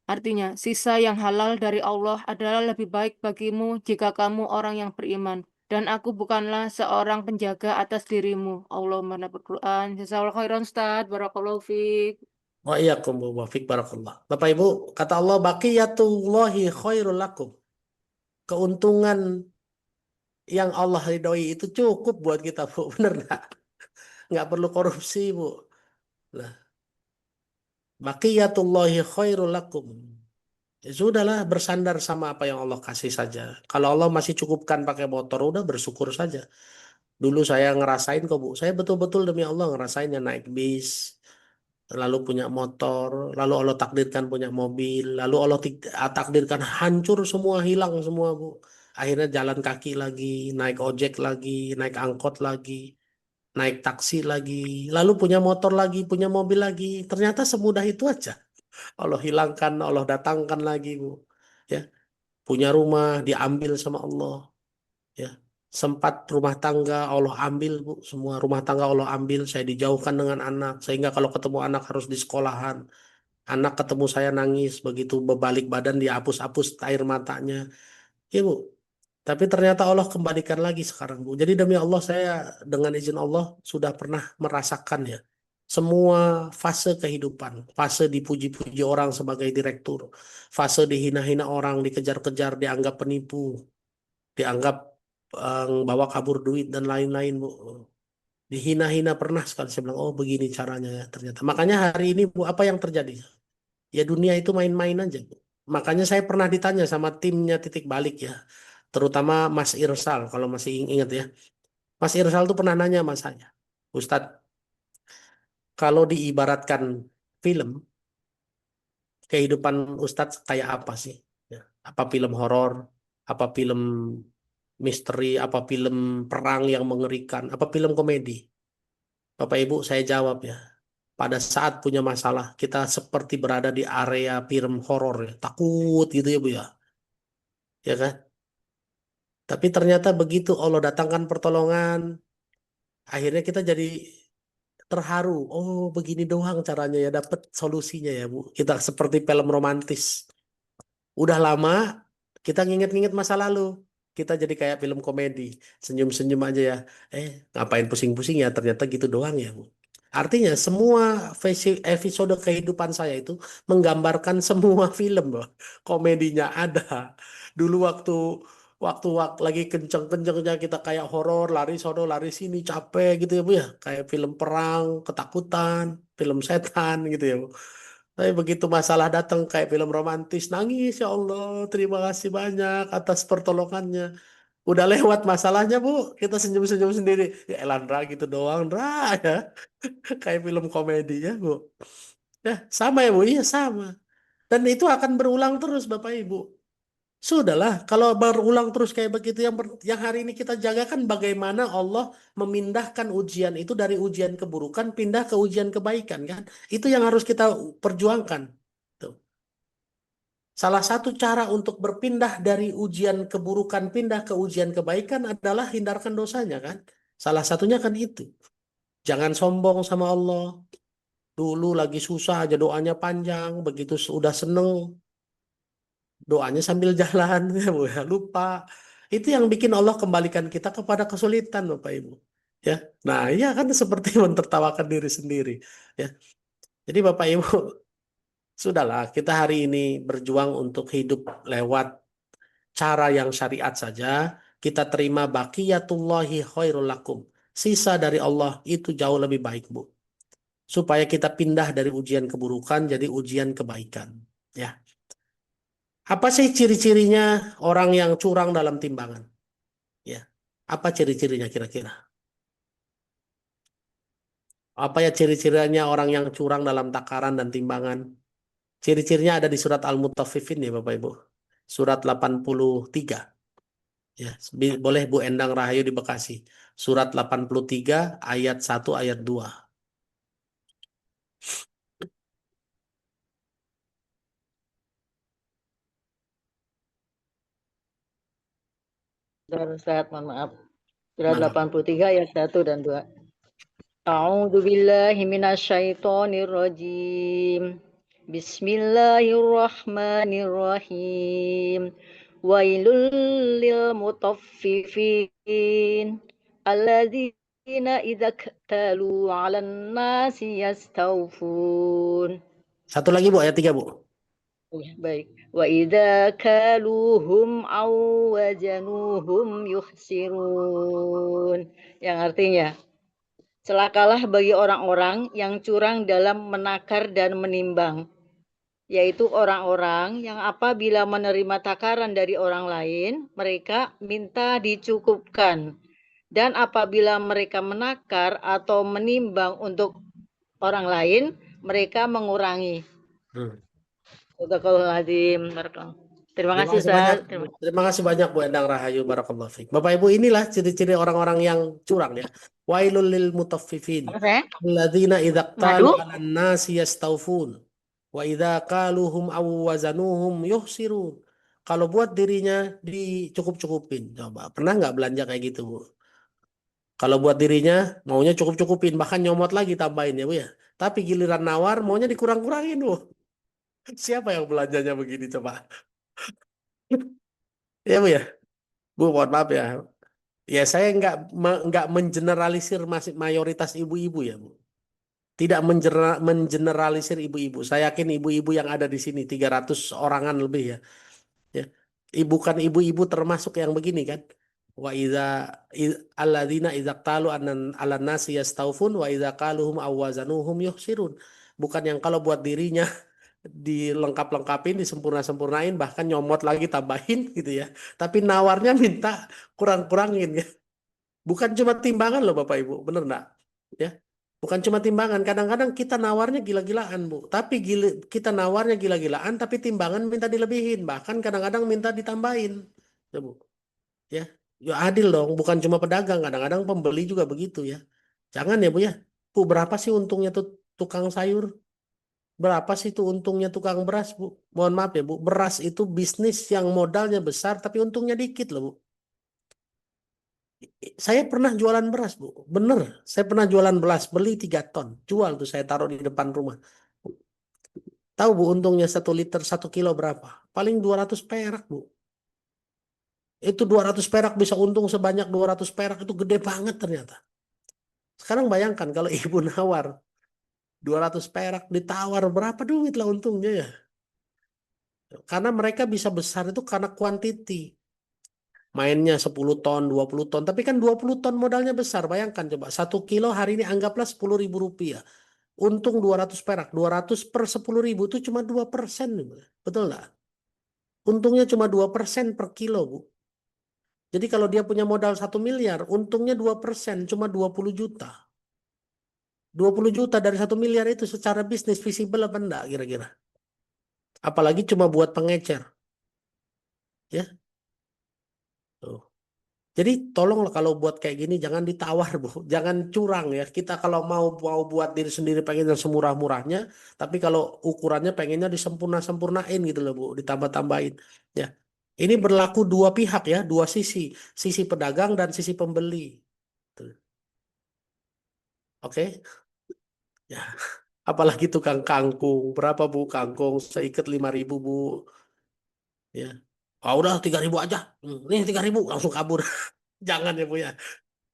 Artinya, sisa yang halal dari Allah adalah lebih baik bagimu jika kamu orang yang beriman. Dan aku bukanlah seorang penjaga atas dirimu. Allahumma nabul Quran. Jazakallahu khairan Ustaz. Barakallahu fiik. Wa iyyakum Bu, wa fiik barakallah. Bapak Ibu, kata Allah baqiyatullahi khairul lakum. Keuntungan yang Allah ridhoi itu cukup buat kita Bu, bener nggak? Nggak perlu korupsi Bu. Nah, baqiyatullahi khairul lakum. Ya sudahlah, bersandar sama apa yang Allah kasih saja. Kalau Allah masih cukupkan pakai motor, udah bersyukur saja. Dulu saya ngerasain kok Bu, saya betul-betul demi Allah ngerasainnya naik bis, lalu punya motor, lalu Allah takdirkan punya mobil, lalu Allah takdirkan hancur semua, hilang semua Bu. Akhirnya jalan kaki lagi, naik ojek lagi, naik angkot lagi, naik taksi lagi, lalu punya motor lagi, punya mobil lagi. Ternyata semudah itu aja. Allah hilangkan, Allah datangkan lagi Bu. Ya, punya rumah diambil sama Allah. Ya, sempat rumah tangga Allah ambil Bu, semua rumah tangga Allah ambil. Saya dijauhkan dengan anak, sehingga kalau ketemu anak harus di sekolahan. Anak ketemu saya nangis, begitu berbalik badan dia hapus-hapus air matanya. Ya Bu, tapi ternyata Allah kembalikan lagi sekarang Bu. Jadi demi Allah saya dengan izin Allah sudah pernah merasakan ya semua fase kehidupan. Fase dipuji-puji orang sebagai direktur. Fase dihina-hina orang, dikejar-kejar, dianggap penipu. Dianggap bawa kabur duit dan lain-lain Bu. Dihina-hina pernah sekali saya bilang, oh begini caranya ya ternyata. Makanya hari ini Bu, apa yang terjadi? Ya dunia itu main-main aja Bu. Makanya saya pernah ditanya sama timnya Titik Balik ya. Terutama Mas Irsal, kalau masih ingat ya. Mas Irsal tuh pernah nanya sama saya, Ustadz, kalau diibaratkan film, kehidupan Ustadz kayak apa sih? Ya, apa film horor, apa film misteri, apa film perang yang mengerikan, apa film komedi? Bapak Ibu, saya jawab ya. Pada saat punya masalah, kita seperti berada di area film horor ya. Takut gitu ya Bu ya. Ya kan? Tapi ternyata begitu Allah datangkan pertolongan, akhirnya kita jadi terharu. Oh, begini doang caranya ya, dapat solusinya ya Bu. Kita seperti film romantis. Udah lama kita nginget-nginget masa lalu. Kita jadi kayak film komedi, senyum-senyum aja ya. Ngapain pusing-pusing ya? Ternyata gitu doang ya Bu. Artinya semua episode kehidupan saya itu menggambarkan semua film loh. Komedinya ada. Dulu waktu lagi kenceng-kencengnya kita kayak horor, lari sono, lari sini, capek gitu ya Bu ya. Kayak film perang, ketakutan, film setan gitu ya Bu. Tapi begitu masalah datang kayak film romantis, nangis ya Allah, terima kasih banyak atas pertolongannya. Udah lewat masalahnya Bu, kita senyum-senyum sendiri. Ya Elandra gitu doang, Dra ya. Kayak film komedi ya Bu. Ya sama ya Bu, iya sama. Dan itu akan berulang terus Bapak Ibu. Sudahlah, kalau berulang terus kayak begitu yang hari ini kita jaga kan bagaimana Allah memindahkan ujian itu dari ujian keburukan pindah ke ujian kebaikan kan. Itu yang harus kita perjuangkan. Tuh. Salah satu cara untuk berpindah dari ujian keburukan pindah ke ujian kebaikan adalah hindarkan dosanya kan. Salah satunya kan itu. Jangan sombong sama Allah. Dulu lagi susah aja doanya panjang, begitu sudah seneng doanya sambil jalan ya Bu ya, lupa. Itu yang bikin Allah kembalikan kita kepada kesulitan Bapak Ibu. Ya. Nah, iya kan seperti mentertawakan diri sendiri ya. Jadi Bapak Ibu, sudahlah kita hari ini berjuang untuk hidup lewat cara yang syariat saja. kita terima baqiyatullahi khairul lakum. Sisa dari Allah itu jauh lebih baik, Bu. Supaya kita pindah dari ujian keburukan jadi ujian kebaikan. Ya. Apa sih ciri-cirinya orang yang curang dalam timbangan? Ya. Apa ciri-cirinya kira-kira? Apa ya ciri-cirinya orang yang curang dalam takaran dan timbangan? Ciri-cirinya ada di surat Al-Mutaffifin ya Bapak Ibu. Surat 83. Ya, boleh Bu Endang Rahayu di Bekasi. Surat 83 ayat 1 ayat 2. Ustaz, mohon maaf. Surat Mana? 83 ayat 1 dan 2. A'udzu billahi minasyaitonir rajim. Bismillahirrahmanirrahim. Wailul lil mutaffifin alladzina idza ktalu 'alan nasi yastawfun. Satu lagi Bu, ayat 3 Bu. Baik. Wa idza kaluhum aw wazanuhum yukhsirun. Yang artinya, celakalah bagi orang-orang yang curang dalam menakar dan menimbang, yaitu orang-orang yang apabila menerima takaran dari orang lain, mereka minta dicukupkan. Dan apabila mereka menakar atau menimbang untuk orang lain, mereka mengurangi. Astagfirullahaladzim. Terima kasih, Ustaz. Terima kasih banyak Bu Endang Rahayu barakallahu fiik. Bapak Ibu, inilah ciri-ciri orang-orang yang curang ya. Wailul lil mutaffifin. Alladzina idza qalu 'alan nasi yastawfun wa idza qaluhum aw wazanuhum yuhsirun. Kalau buat dirinya dicukup-cukupin. Coba, pernah nggak belanja kayak gitu, Bu? Kalau buat dirinya maunya cukup-cukupin, bahkan nyomot lagi tambahin ya, Bu ya. Tapi giliran nawar maunya dikurang-kurangin, Bu. Siapa yang belanjanya begini coba? Ya Bu ya. Bu, mohon maaf ya. Ya saya nggak mengeneralisir mayoritas ibu-ibu ya Bu. Tidak mengeneralisir ibu-ibu. Saya yakin ibu-ibu yang ada di sini 300 orangan lebih ya. Ya. Bukan ibu-ibu termasuk yang begini kan. Wa idza alladzina idza qalu ala nasi yastaufun wa idza qaluhum awazanuhum yuhsirun. Bukan yang kalau buat dirinya dilengkap-lengkapin, disempurna-sempurnain, bahkan nyomot lagi tambahin gitu ya. Tapi nawarnya minta kurang-kurangin ya. Bukan cuma timbangan loh Bapak Ibu, bener enggak? Ya. Bukan cuma timbangan, kadang-kadang kita nawarnya gila-gilaan Bu. Tapi kita nawarnya gila-gilaan, tapi timbangan minta dilebihin, bahkan kadang-kadang minta ditambahin. Ya Bu. Ya. Ya adil dong, bukan cuma pedagang, kadang-kadang pembeli juga begitu ya. Jangan ya Bu ya. Bu, berapa sih untungnya tuh tukang sayur? Berapa sih itu untungnya tukang beras, Bu? Mohon maaf ya, Bu. Beras itu bisnis yang modalnya besar, tapi untungnya dikit loh, Bu. Saya pernah jualan beras, Bu. Bener, saya pernah jualan beras. Beli 3 ton. Jual tuh, saya taruh di depan rumah. Tahu, Bu, untungnya 1 liter, 1 kilo berapa? Paling 200 perak, Bu. Itu 200 perak bisa untung sebanyak 200 perak. Itu gede banget ternyata. Sekarang bayangkan kalau ibu nawar 200 perak, ditawar berapa duit lah untungnya ya. Karena mereka bisa besar itu karena kuantiti. Mainnya 10 ton, 20 ton. Tapi kan 20 ton modalnya besar. Bayangkan coba. 1 kilo hari ini anggaplah 10.000 rupiah. Untung 200 perak. 200 per 10.000 itu cuma 2%. Betul nggak? Untungnya cuma 2% per kilo, Bu. Jadi kalau dia punya modal 1 miliar, untungnya 2%, cuma 20 juta. 20 juta dari 1 miliar itu secara bisnis visible apa enggak kira-kira? Apalagi cuma buat pengecer. Ya. Tuh. Jadi tolonglah kalau buat kayak gini jangan ditawar Bu, jangan curang ya. Kita kalau mau buat diri sendiri pengen yang semurah-murahnya, tapi kalau ukurannya pengennya disempurna-sempurnain gitu loh Bu, ditambah-tambahin. Ya, ini berlaku dua pihak ya, dua sisi pedagang dan sisi pembeli. Tuh. Oke, ya. Apalagi tukang kangkung, berapa Bu kangkung? Seikat 5.000 Bu. Ya, udah 3.000 aja. Nih 3.000 langsung kabur. Jangan ya Bu ya.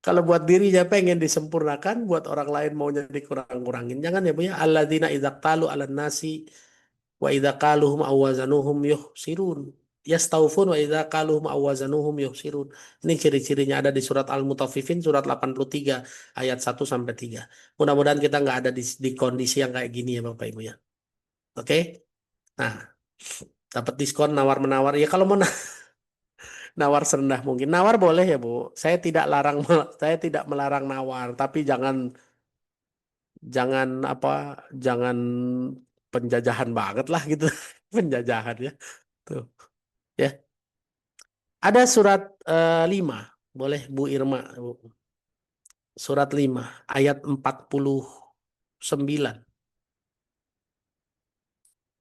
Kalau buat dirinya pengen disempurnakan, buat orang lain maunya dikurang-kurangin. Jangan ya Bu ya. Alladzina idza qalu 'alan nasi wa idza qaluhum aw wazanuhum yuhsirun. Yastaufun wa idza qaluhum aw wazanuhum yukhsirun. Ini ciri-cirinya ada di surat Al-Mutaffifin surat 83 ayat 1 sampai 3. Mudah-mudahan kita nggak ada di kondisi yang kayak gini ya Bapak Ibu ya. Oke? Nah, dapat diskon nawar-menawar ya kalau mau nawar serendah mungkin. Nawar boleh ya, Bu. Saya tidak larang saya tidak melarang nawar, tapi jangan jangan apa jangan penjajahan banget lah gitu. Penjajahan ya. Tuh, ya. Ada surat 5. Boleh Bu Irma, Bu. Surat 5 ayat 49.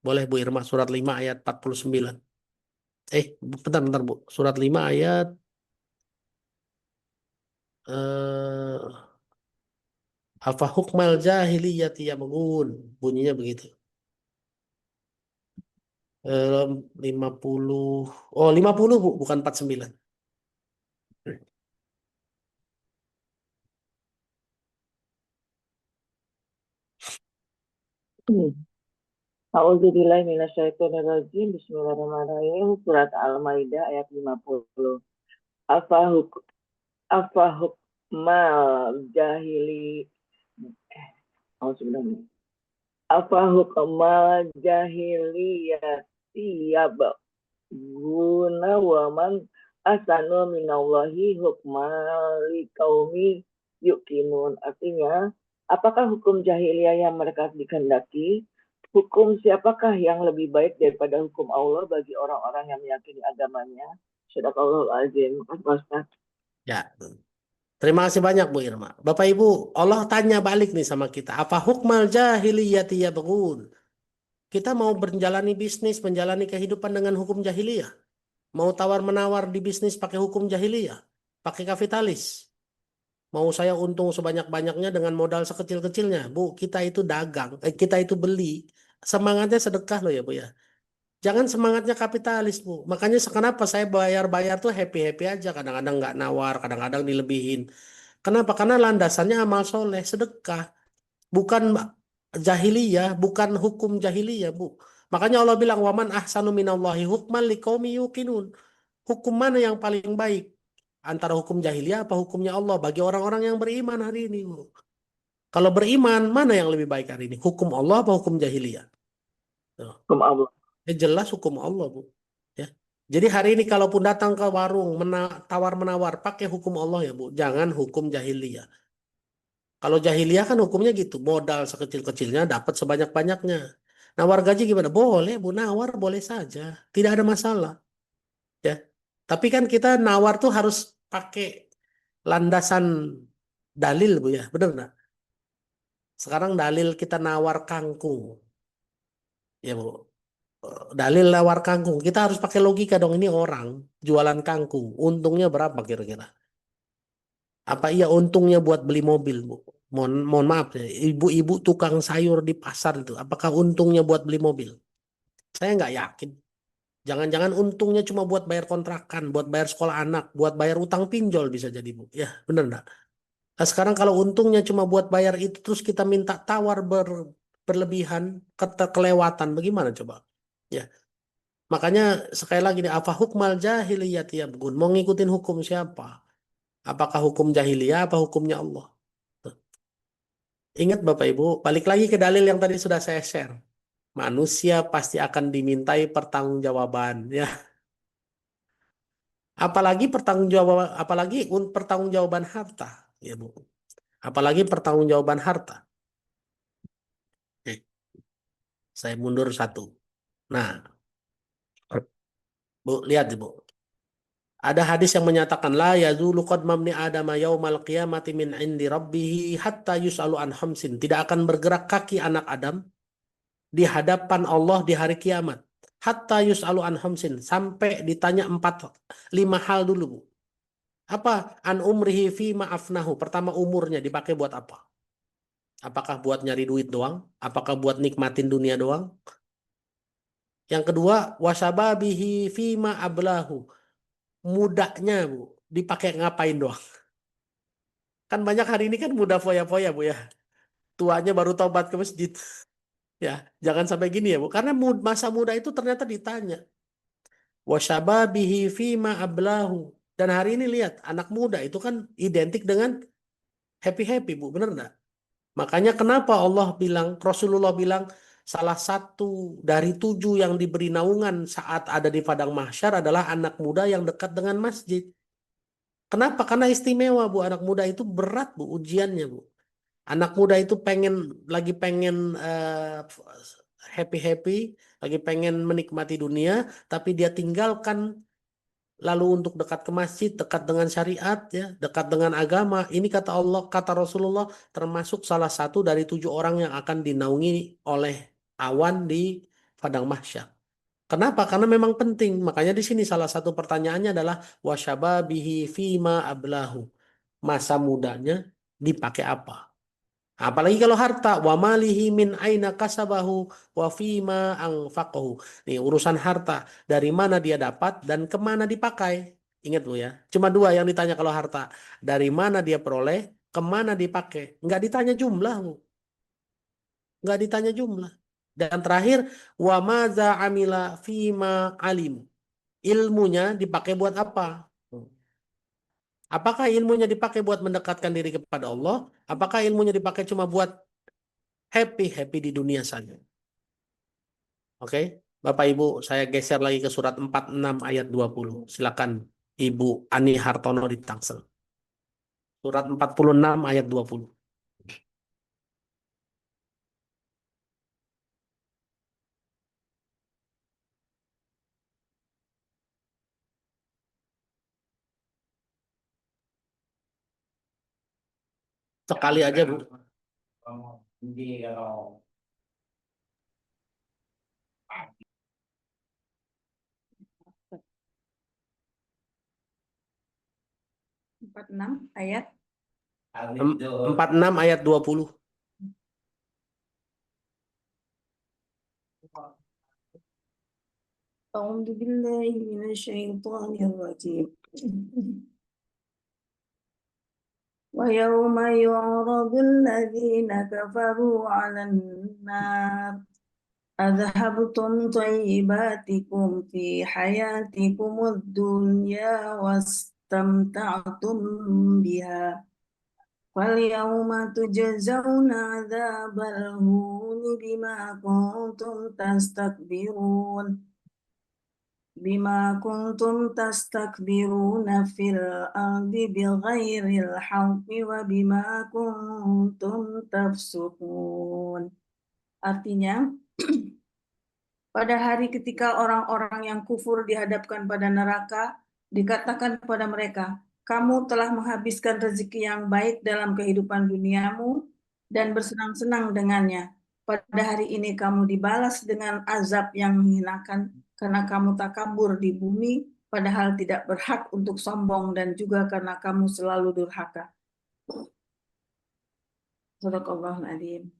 Boleh Bu Irma surat 5 ayat 49. Bentar bentar Bu. Surat 5 ayat afa hukmal jahiliyati yabghun. Bunyinya begitu. 50. Oh, 50 Bu, bukan 49. A'udzubillahi minasyaitonirrajim. Bismillahirrahmanirrahim. Surat Al-Maidah ayat 50. Afa hukmal jahili A'udzubillahi. Afa hukmal jahiliyati yabghuna wa man asanu minallahi hukmal liqaumi yuqinun. Artinya, apakah hukum jahiliyah yang mereka dikehendaki? Hukum siapakah yang lebih baik daripada hukum Allah bagi orang-orang yang meyakini agamanya? Shadaqallahul azim. Ustaz. Ya. Terima kasih banyak Bu Irma. Bapak Ibu, Allah tanya balik nih sama kita. Apa hukmal jahiliyati yabghun? Kita mau menjalani bisnis, menjalani kehidupan dengan hukum jahiliyah. Mau tawar-menawar di bisnis pakai hukum jahiliyah. Pakai kapitalis. Mau saya untung sebanyak-banyaknya dengan modal sekecil-kecilnya. Bu, kita itu dagang. Kita itu beli. Semangatnya sedekah loh ya Bu ya. Jangan semangatnya kapitalis Bu. Makanya kenapa saya bayar-bayar tuh happy-happy aja. Kadang-kadang nggak nawar, kadang-kadang dilebihin. Kenapa? Karena landasannya amal soleh, sedekah. Bukan jahiliyah, bukan hukum jahiliyah Bu. Makanya Allah bilang, waman ahsanu minallahi hukman liqaumi yuqinun. Hukum mana yang paling baik? Antara hukum jahiliyah apa hukumnya Allah bagi orang-orang yang beriman hari ini Bu. Kalau beriman, mana yang lebih baik hari ini? Hukum Allah apa hukum jahiliyah? Tuh. Hukum Allah. Jelas hukum Allah Bu. Ya. Jadi hari ini kalaupun datang ke warung tawar-menawar pakai hukum Allah ya Bu. Jangan hukum jahiliyah. Kalau jahiliyah kan hukumnya gitu. Modal sekecil-kecilnya dapat sebanyak-banyaknya. Nawar gaji gimana? Boleh Bu, nawar boleh saja. Tidak ada masalah. Ya. Tapi kan kita nawar tuh harus pakai landasan dalil Bu ya. Benar nggak? Sekarang dalil kita nawar kangkung. Ya Bu. Dalil nawar kangkung. Kita harus pakai logika dong. Ini orang jualan kangkung. Untungnya berapa kira-kira? Apa iya untungnya buat beli mobil, Bu? Mohon maaf ya, ibu-ibu tukang sayur di pasar itu, apakah untungnya buat beli mobil? Saya nggak yakin. Jangan-jangan untungnya cuma buat bayar kontrakan, buat bayar sekolah anak, buat bayar utang pinjol bisa jadi Bu. Ya, bener nggak? Nah, sekarang kalau untungnya cuma buat bayar itu, terus kita minta tawar berlebihan, kelewatan, bagaimana coba? Ya, makanya sekali lagi nih, apa hukmal jahiliyati yabghun? Mau ngikutin hukum siapa? Apakah hukum jahiliyah, apa hukumnya Allah? Ingat Bapak Ibu, balik lagi ke dalil yang tadi sudah saya share. Manusia pasti akan dimintai pertanggungjawaban, ya. Apalagi pertanggungjawaban harta, ya Bu. Apalagi pertanggungjawaban harta. Saya mundur satu. Nah, Bu, lihat Bu. Ada hadis yang menyatakan la yazulu qadmam ni adama yaumal qiyamati min indi rabbih hatta yus'alu an khamsin. Tidak akan bergerak kaki anak Adam di hadapan Allah di hari kiamat. Hatta yus'alu an khamsin. Sampai ditanya 5 hal dulu Bu. Apa? An umrihi fi ma'afnahu. Pertama umurnya dipakai buat apa? Apakah buat nyari duit doang? Apakah buat nikmatin dunia doang? Yang kedua, wasababihi fi ma'ablahu. Mudanya Bu, dipakai ngapain doang? Kan banyak hari ini kan muda foya-foya Bu ya. Tuanya baru tobat ke masjid. Ya, jangan sampai gini ya Bu. Karena masa muda itu ternyata ditanya. wa syababihi fima ablahu. Dan hari ini lihat, anak muda itu kan identik dengan happy-happy, Bu, benar enggak? Makanya kenapa Allah bilang, Rasulullah bilang, salah satu dari 7 yang diberi naungan saat ada di padang mahsyar adalah anak muda yang dekat dengan masjid. Kenapa? Karena istimewa, Bu. Anak muda itu berat, Bu, ujiannya, Bu. Anak muda itu lagi pengen happy-happy, lagi pengen menikmati dunia, tapi dia tinggalkan lalu untuk dekat ke masjid, dekat dengan syariat, ya, dekat dengan agama. Ini kata Allah, kata Rasulullah, termasuk salah satu dari 7 orang yang akan dinaungi oleh awan di padang mahsyar. Kenapa? Karena memang penting. Makanya di sini salah satu pertanyaannya adalah wasyababihi fima ablahu. Masa mudanya dipakai apa? Apalagi kalau harta, wa malihi min aina kasabahu wa fima anfaqahu. Nih urusan harta, dari mana dia dapat dan kemana dipakai. Ingat Bu ya, cuma 2 yang ditanya kalau harta. Dari mana dia peroleh, kemana dipakai. Nggak ditanya jumlah Bu. Nggak ditanya jumlah. Dan terakhir, wa maza amila fima alim. Ilmunya dipakai buat apa? Apakah ilmunya dipakai buat mendekatkan diri kepada Allah? Apakah ilmunya dipakai cuma buat happy di dunia saja? Oke, Bapak Ibu, saya geser lagi ke surat 46 ayat 20. Silakan Ibu Ani Hartono di Tangsel. Surat 46 ayat 20. Sekali aja, Bu. ayat 46 ayat 20. A'udzu billahi minasyaitonir rajim. Wa yawma yu'radul ladzina kafaru 'alan nar adhabtum thayyibatikum fi hayatikumud dunya wastamta'tum biha wal yawma tujzauna 'adzabal huni bima kuntum tastakbirun fil ardi bighairil haqqi wa bima kuntum tafsukun. Artinya, pada hari ketika orang-orang yang kufur dihadapkan pada neraka, dikatakan kepada mereka, kamu telah menghabiskan rezeki yang baik dalam kehidupan duniamu dan bersenang-senang dengannya. Pada hari ini kamu dibalas dengan azab yang menghinakan karena kamu takabur di bumi, padahal tidak berhak untuk sombong dan juga karena kamu selalu durhaka. Sadaqallahul adzim.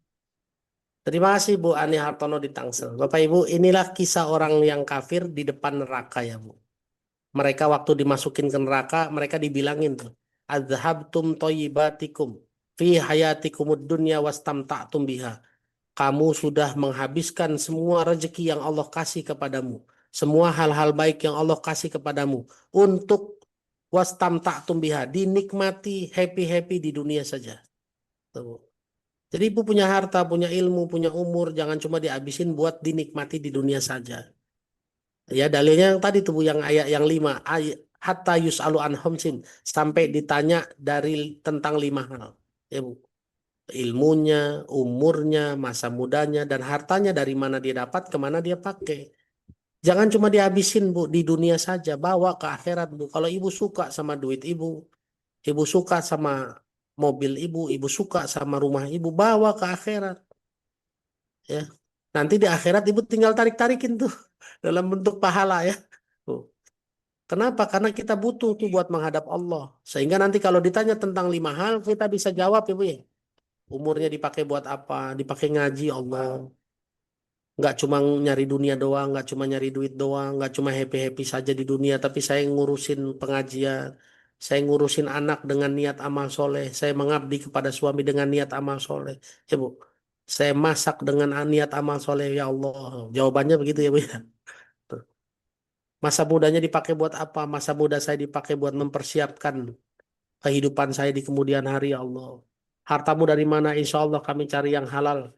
Terima kasih Bu Ani Hartono di Tangsel. Bapak Ibu, inilah kisah orang yang kafir di depan neraka ya Bu. Mereka waktu dimasukin ke neraka, mereka dibilangin tuh, adhabtum thayyibatikum fi hayatikumud dunya wastamta'tum biha. Kamu sudah menghabiskan semua rezeki yang Allah kasih kepadamu, semua hal-hal baik yang Allah kasih kepadamu untuk wastamta'tum biha, dinikmati happy di dunia saja. Tuh. Jadi ibu punya harta, punya ilmu, punya umur, jangan cuma dihabisin buat dinikmati di dunia saja. Ya dalilnya yang tadi tuh Bu, yang ayat yang 5, hatta yus'alu an khamsin, sampai ditanya dari tentang 5 hal. Ya Bu, ilmunya, umurnya, masa mudanya, dan hartanya dari mana dia dapat, kemana dia pakai. Jangan cuma dihabisin Bu di dunia saja, bawa ke akhirat Bu. Kalau ibu suka sama duit ibu, ibu suka sama mobil ibu, ibu suka sama rumah ibu, bawa ke akhirat. Ya, nanti di akhirat ibu tinggal tarik-tarikin tuh dalam bentuk pahala ya. Tuh. Kenapa? Karena kita butuh tuh buat menghadap Allah. Sehingga nanti kalau ditanya tentang 5 hal, kita bisa jawab ibu ya. Umurnya dipakai buat apa? Dipakai ngaji Allah. Nggak cuma nyari dunia doang, nggak cuma nyari duit doang, nggak cuma happy saja di dunia, tapi saya ngurusin pengajian, saya ngurusin anak dengan niat amal soleh, saya mengabdi kepada suami dengan niat amal soleh. Ya Bu, saya masak dengan niat amal soleh, ya Allah. Jawabannya begitu ya Bu ya. Tuh. Masa mudanya dipakai buat apa? Masa muda saya dipakai buat mempersiapkan kehidupan saya di kemudian hari, ya Allah. Hartamu dari mana? Insya Allah kami cari yang halal,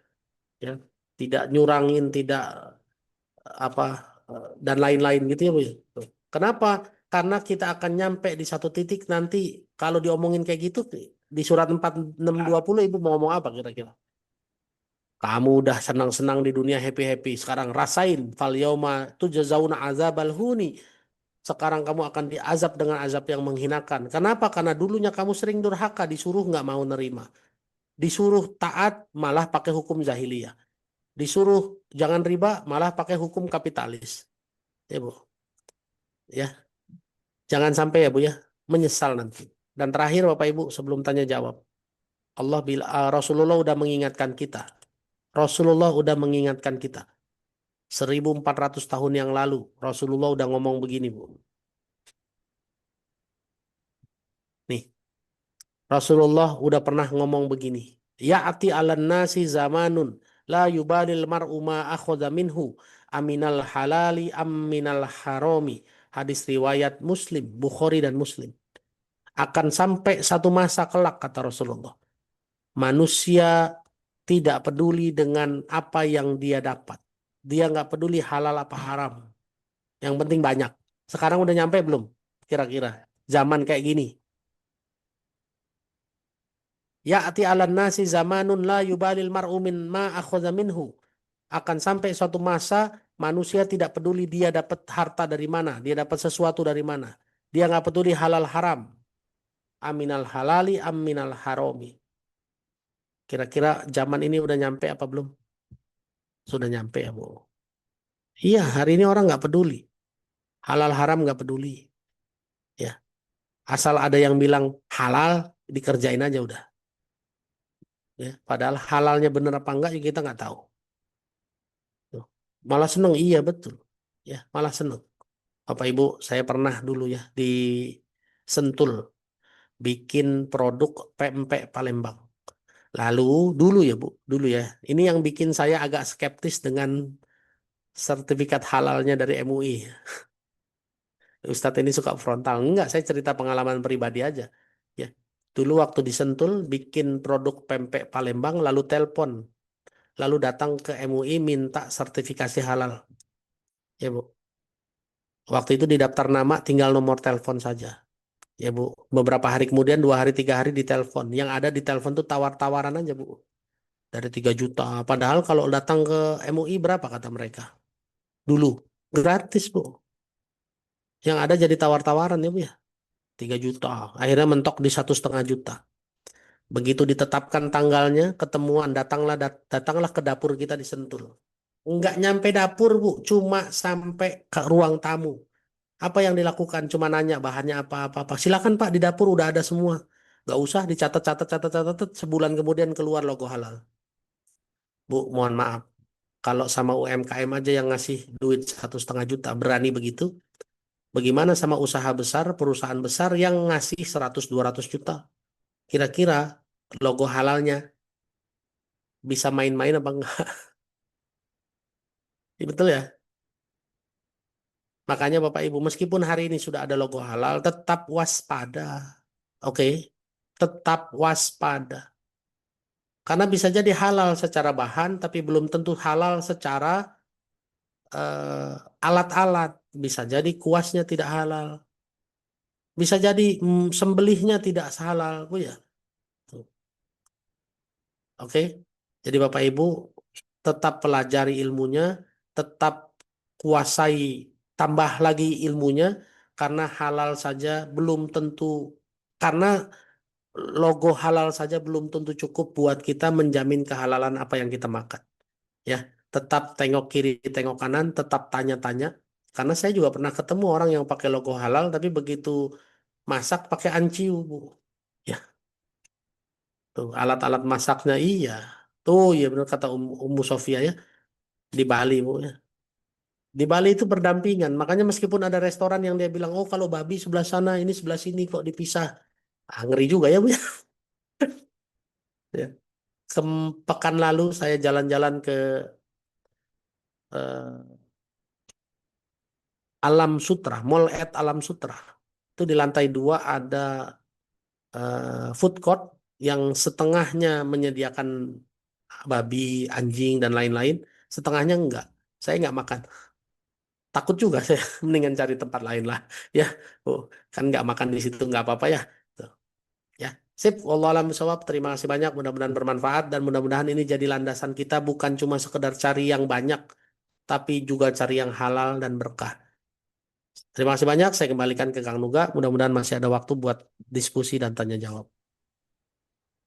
ya. Tidak nyurangin, tidak apa dan lain-lain gitu ya Bu. Ya. Tuh. Kenapa? Karena kita akan nyampe di satu titik nanti kalau diomongin kayak gitu di surat 4620 Ibu mau ngomong apa kira-kira? Kamu udah senang-senang di dunia happy-happy. Sekarang rasain fal yauma tujzauna azabal huni. Sekarang kamu akan diazab dengan azab yang menghinakan. Kenapa? Karena dulunya kamu sering durhaka, disuruh nggak mau nerima. Disuruh taat malah pakai hukum jahiliyah. Disuruh jangan riba malah pakai hukum kapitalis. Ya Bu. Ya, jangan sampai ya Bu ya menyesal nanti. Dan terakhir Bapak Ibu sebelum tanya jawab. Rasulullah udah mengingatkan kita. Rasulullah udah mengingatkan kita. 1400 tahun yang lalu Rasulullah udah ngomong begini Bu. Nih, Rasulullah udah pernah ngomong begini. Ya'ati 'alan nasi zamanun la yubalil mar'u ma akhadha minhu aminal halali aminal harami. Hadis riwayat Muslim, Bukhari dan Muslim. Akan sampai satu masa kelak kata Rasulullah. Manusia tidak peduli dengan apa yang dia dapat. Dia nggak peduli halal apa haram. Yang penting banyak. Sekarang udah nyampe belum? Kira-kira zaman kayak gini. Ya'ti 'alan nasi zamanun la yubalil mar'u min ma akhadha minhu. Akan sampai suatu masa manusia tidak peduli dia dapat harta dari mana, dia dapat sesuatu dari mana. Dia nggak peduli halal haram. Aminal halali aminal harami. Kira-kira zaman ini udah nyampe apa belum? Sudah nyampe ya Bu. Iya, hari ini orang nggak peduli. Halal haram nggak peduli. Ya, asal ada yang bilang halal, dikerjain aja udah. Ya, padahal halalnya bener apa enggak ya kita nggak tahu. Tuh. Malah seneng, iya betul. Ya, malah seneng. Bapak Ibu, saya pernah dulu ya di Sentul bikin produk pempek Palembang. Lalu dulu ya Bu, dulu ya. Ini yang bikin saya agak skeptis dengan sertifikat halalnya dari MUI. Ustadz ini suka frontal. Enggak, saya cerita pengalaman pribadi aja. Ya, dulu waktu di Sentul bikin produk pempek Palembang, lalu telpon, lalu datang ke MUI minta sertifikasi halal. Ya Bu, waktu itu di daftar nama tinggal nomor telepon saja. Ya Bu, beberapa hari kemudian 2 hari 3 hari ditelepon. Yang ada di telepon tuh tawar-tawaran aja Bu, dari 3 juta. Padahal kalau datang ke MUI berapa kata mereka? Dulu gratis Bu. Yang ada jadi tawar-tawaran ya Bu ya. 3 juta. Akhirnya mentok di 1,5 juta. Begitu ditetapkan tanggalnya, ketemuan, datanglah ke dapur kita di Sentul. Nggak nyampe dapur, Bu, cuma sampai ke ruang tamu. Apa yang dilakukan? Cuma nanya bahannya apa. Silakan Pak, di dapur udah ada semua. Nggak usah dicatat, sebulan kemudian keluar logo halal. Bu, mohon maaf. Kalau sama UMKM aja yang ngasih duit 1,5 juta, berani begitu. Bagaimana sama usaha besar, perusahaan besar yang ngasih 100-200 juta? Kira-kira logo halalnya bisa main-main apa enggak? Ya, betul ya. Makanya Bapak Ibu, meskipun hari ini sudah ada logo halal, tetap waspada. Oke, tetap waspada. Karena bisa jadi halal secara bahan, tapi belum tentu halal secara alat-alat. Bisa jadi kuasnya tidak halal. Bisa jadi sembelihnya tidak halal, Bu ya. Tuh. Oke, jadi Bapak Ibu tetap pelajari ilmunya, tetap kuasai, tambah lagi ilmunya, karena halal saja belum tentu, karena logo halal saja belum tentu cukup buat kita menjamin kehalalan apa yang kita makan. Ya, tetap tengok kiri, tengok kanan, tetap tanya-tanya. Karena saya juga pernah ketemu orang yang pakai logo halal, tapi begitu masak pakai anciu, Bu. Ya, tuh alat-alat masaknya iya. Tuh, ya benar kata Ummu Sofia ya, di Bali, Bu. Ya. Di Bali itu berdampingan. Makanya meskipun ada restoran yang dia bilang, oh kalau babi sebelah sana, ini sebelah sini kok dipisah. Ah, ngeri juga ya, Bu. Ya. Ya. Pekan lalu saya jalan-jalan ke eh, Alam Sutra, Mall at Alam Sutra. Itu di lantai 2 ada food court yang setengahnya menyediakan babi, anjing, dan lain-lain, setengahnya enggak. Saya enggak makan. Takut juga saya, mendingan cari tempat lain lah. Ya, oh, kan enggak makan di situ enggak apa-apa ya. Tuh. Ya, sip. Wallahu a'lam bishawab. Terima kasih banyak. Mudah-mudahan bermanfaat dan mudah-mudahan ini jadi landasan kita bukan cuma sekedar cari yang banyak, tapi juga cari yang halal dan berkah. Terima kasih banyak. Saya kembalikan ke Kang Nuga. Mudah-mudahan masih ada waktu buat diskusi dan tanya jawab.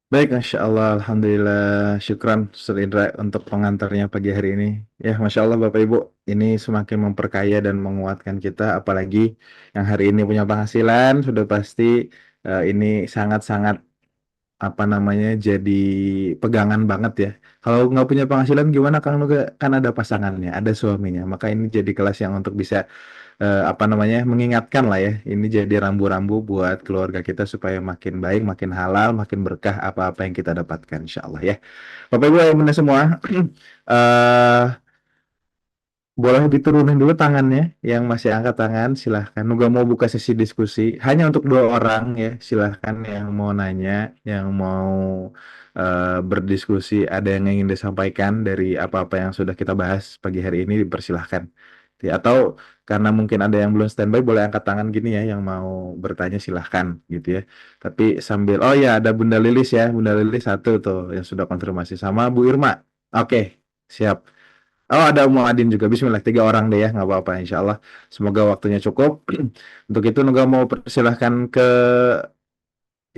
Baik, Masya Allah, Alhamdulillah, syukran Ustaz Indra untuk pengantarnya pagi hari ini. Ya, Masya Allah Bapak Ibu, ini semakin memperkaya dan menguatkan kita, apalagi yang hari ini punya penghasilan, sudah pasti ini sangat-sangat apa namanya jadi pegangan banget ya. Kalau nggak punya penghasilan gimana Kang Nuga? Kan ada pasangannya, ada suaminya, maka ini jadi kelas yang untuk bisa apa namanya mengingatkan lah ya, ini jadi rambu-rambu buat keluarga kita supaya makin baik, makin halal, makin berkah apa-apa yang kita dapatkan insya Allah ya. Bapak Ibu ayah bunda semua, eh boleh diturunin dulu tangannya yang masih angkat tangan, silahkan. Nuga mau buka sesi diskusi hanya untuk 2 orang ya, silahkan yang mau nanya, yang mau berdiskusi, ada yang ingin disampaikan dari apa-apa yang sudah kita bahas pagi hari ini, dipersilahkan. Ya, atau karena mungkin ada yang belum standby, boleh angkat tangan gini ya, yang mau bertanya silahkan gitu ya. Tapi sambil, oh ya ada Bunda Lilis ya, Bunda Lilis satu tuh yang sudah konfirmasi sama Bu Irma. Oke, siap. Oh ada Umu Adin juga. Bismillah 3 orang deh ya, nggak apa-apa insya Allah. Semoga waktunya cukup. Untuk itu Nuga mau persilahkan ke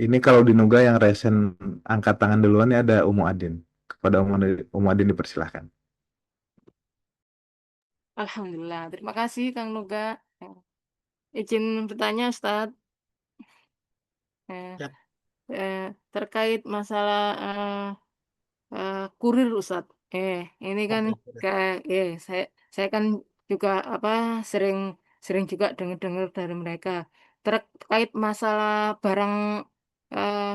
ini, kalau di Nuga yang resen angkat tangan duluan ya ada Umu Adin. Kepada Umu Adin dipersilahkan. Alhamdulillah. Terima kasih Kang Nuga. Izin bertanya Ustadz. Eh, Ya. Terkait masalah kurir Ustadz. Ini kan Oke. kayak saya kan juga apa sering sering juga dengar-dengar dari mereka terkait masalah barang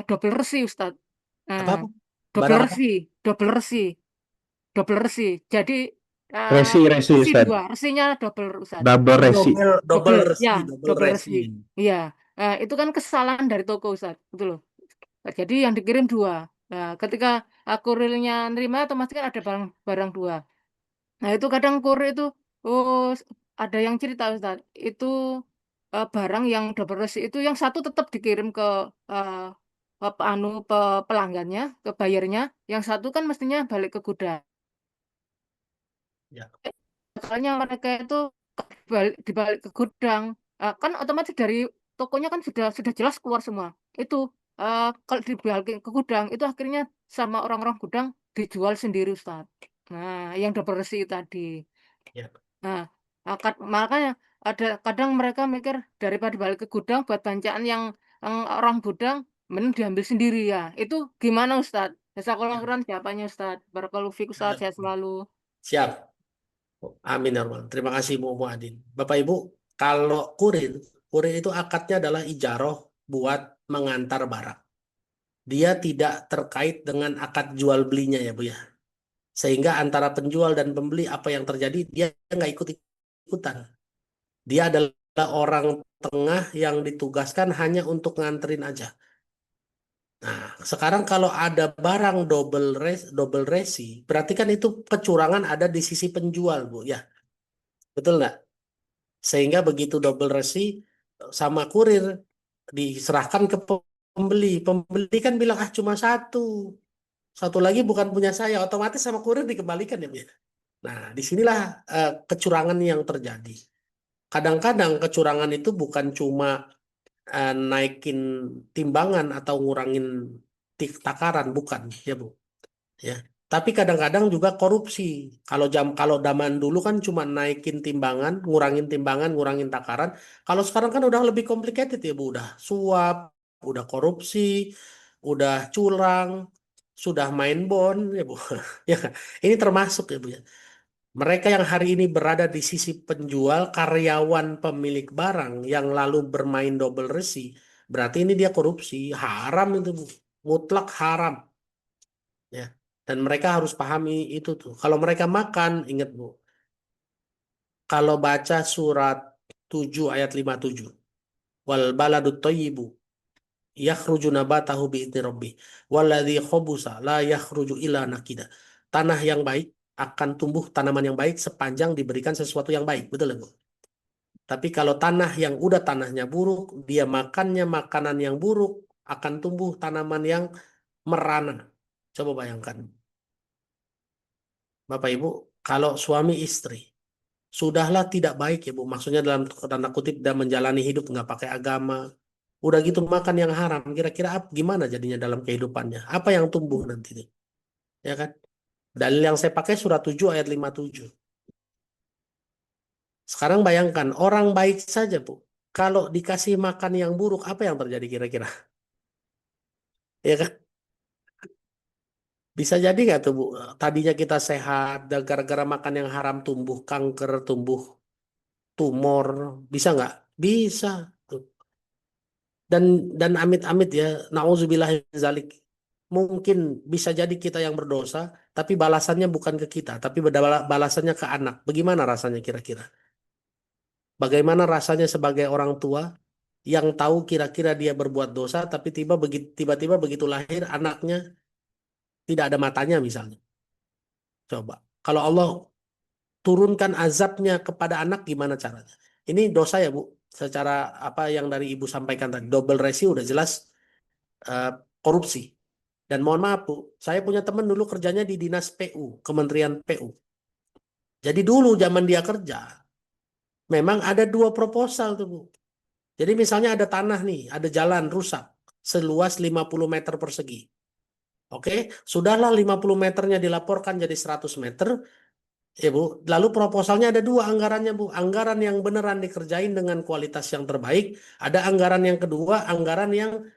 double resi Ustadz. Apa? Double Barang apa? resi, double resi, double resi. Jadi Resi resi Ustaz. 2, resinya double Ustadz. Double resi. Double Ya, resi, double double resi. resi. Iya, itu kan kesalahan dari toko Ustadz, betul loh. Jadi yang dikirim 2. Nah, ketika kurirnya nerima otomatis kan ada barang 2. Nah, itu kadang kurir itu ada yang cerita Ustaz, itu barang yang double resi itu yang satu tetap dikirim ke pelanggannya, ke bayarnya, yang satu kan mestinya balik ke gudang. Ya. Soalnya mereka itu dibalik ke gudang, kan otomatis dari tokonya kan sudah jelas keluar semua. Itu kalau dibalik ke gudang itu akhirnya sama orang-orang gudang dijual sendiri Ustaz. Nah, yang double resi tadi. Ya. Nah, makanya ada kadang mereka mikir daripada balik ke gudang buat bancaan yang orang gudang, mending diambil sendiri ya. Itu gimana Ustadz? Jazakallahu khairan jawabannya Ustadz. Barakallahu fiik Ustadz, sehat selalu. Siap. Amin ya rabbal. Terima kasih Bu Muadin. Bapak Ibu, kalau kurir itu akadnya adalah ijaroh buat mengantar barang. Dia tidak terkait dengan akad jual belinya ya Bu ya. Sehingga antara penjual dan pembeli apa yang terjadi dia nggak ikut-ikutan. Dia adalah orang tengah yang ditugaskan hanya untuk nganterin aja. Nah, sekarang kalau ada barang double resi, berarti kan itu kecurangan ada di sisi penjual, Bu, ya. Betul nggak? Sehingga begitu double resi sama kurir diserahkan ke pembeli. Pembeli kan bilang, ah cuma satu. Satu lagi bukan punya saya, otomatis sama kurir dikembalikan ya, Bu, ya. Nah, disinilah kecurangan yang terjadi. Kadang-kadang kecurangan itu bukan cuma naikin timbangan atau ngurangin takaran, bukan ya Bu ya, tapi kadang-kadang juga korupsi. Kalau zaman dulu kan cuma naikin timbangan, ngurangin takaran. Kalau sekarang kan udah lebih complicated ya Bu, udah suap, udah korupsi, udah curang, sudah main bon ya Bu. Ya kan? Ini termasuk ya Bu ya. Mereka yang hari ini berada di sisi penjual, karyawan pemilik barang yang lalu bermain double resi, berarti ini dia korupsi, haram itu Bu. Mutlak haram. Ya. Dan mereka harus pahami itu tuh. Kalau mereka makan, ingat Bu, kalau baca surat 7 ayat 57. Wal baladut thayyibu yakhruju nabatahu bi'izni rabbih walladzi khabusa la yakhruju illa nakida. Tanah yang baik akan tumbuh tanaman yang baik sepanjang diberikan sesuatu yang baik. Betul ya, Bu? Tapi kalau tanah yang udah tanahnya buruk, dia makannya makanan yang buruk, akan tumbuh tanaman yang merana. Coba bayangkan. Bapak Ibu, kalau suami istri sudahlah tidak baik ya Bu, maksudnya dalam tanda kutip dan menjalani hidup nggak pakai agama, udah gitu makan yang haram, kira-kira gimana jadinya dalam kehidupannya? Apa yang tumbuh nanti tuh? Ya kan? Dalil yang saya pakai surat 7 ayat 57. Sekarang bayangkan orang baik saja Bu, kalau dikasih makan yang buruk apa yang terjadi kira-kira? Ya kan? Bisa jadi nggak tuh Bu? Tadinya kita sehat, dan gara-gara makan yang haram tumbuh kanker, tumbuh tumor, bisa nggak? Bisa. Tuh. Dan amit-amit ya, nauzubillah min zalik. Mungkin bisa jadi kita yang berdosa, tapi balasannya bukan ke kita, tapi balasannya ke anak. Bagaimana rasanya kira-kira? Bagaimana rasanya sebagai orang tua yang tahu kira-kira dia berbuat dosa, tapi tiba-tiba begitu lahir anaknya tidak ada matanya misalnya. Coba. Kalau Allah turunkan azabnya kepada anak gimana caranya? Ini dosa ya Bu. Secara apa yang dari Ibu sampaikan tadi, double ratio udah jelas eh, korupsi. Dan mohon maaf Bu, saya punya teman dulu kerjanya di Dinas PU, Kementerian PU. Jadi dulu zaman dia kerja, memang ada 2 proposal tuh Bu. Jadi misalnya ada tanah nih, ada jalan rusak, seluas 50 meter persegi. Oke, sudahlah 50 meternya dilaporkan jadi 100 meter, ya Bu. Lalu proposalnya ada 2 anggarannya Bu. Anggaran yang beneran dikerjain dengan kualitas yang terbaik, ada anggaran yang kedua, anggaran yang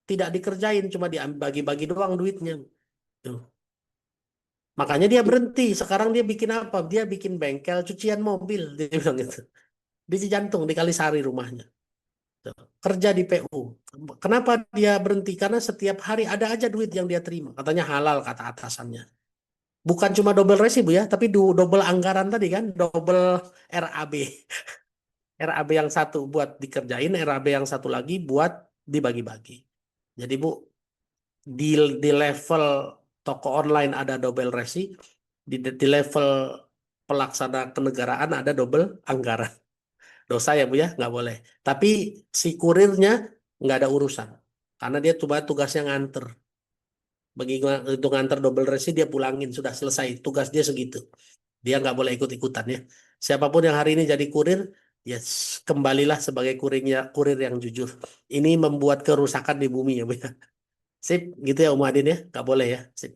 tidak dikerjain, cuma dibagi-bagi doang duitnya. Tuh. Makanya dia berhenti. Sekarang dia bikin apa? Dia bikin bengkel cucian mobil. Dia bilang gitu. Di Cijantung, di Kalisari rumahnya. Tuh. Kerja di PU. Kenapa dia berhenti? Karena setiap hari ada aja duit yang dia terima. Katanya halal, kata atasannya. Bukan cuma double resi Bu ya, tapi double anggaran tadi kan. Double RAB. RAB yang satu buat dikerjain, RAB yang satu lagi buat dibagi-bagi. Jadi Bu, di level toko online ada double resi, di level pelaksana kenegaraan ada double anggaran. Dosa ya Bu ya, nggak boleh. Tapi si kurirnya nggak ada urusan. Karena dia cuma tugasnya nganter. Begitu itu nganter double resi dia pulangin, sudah selesai. Tugas dia segitu. Dia nggak boleh ikut-ikutan ya. Siapapun yang hari ini jadi kurir, ya kembalilah sebagai kurir yang jujur. Ini membuat kerusakan di bumi ya Bu ya. Sip, gitu ya Adin ya, nggak boleh ya. Sip.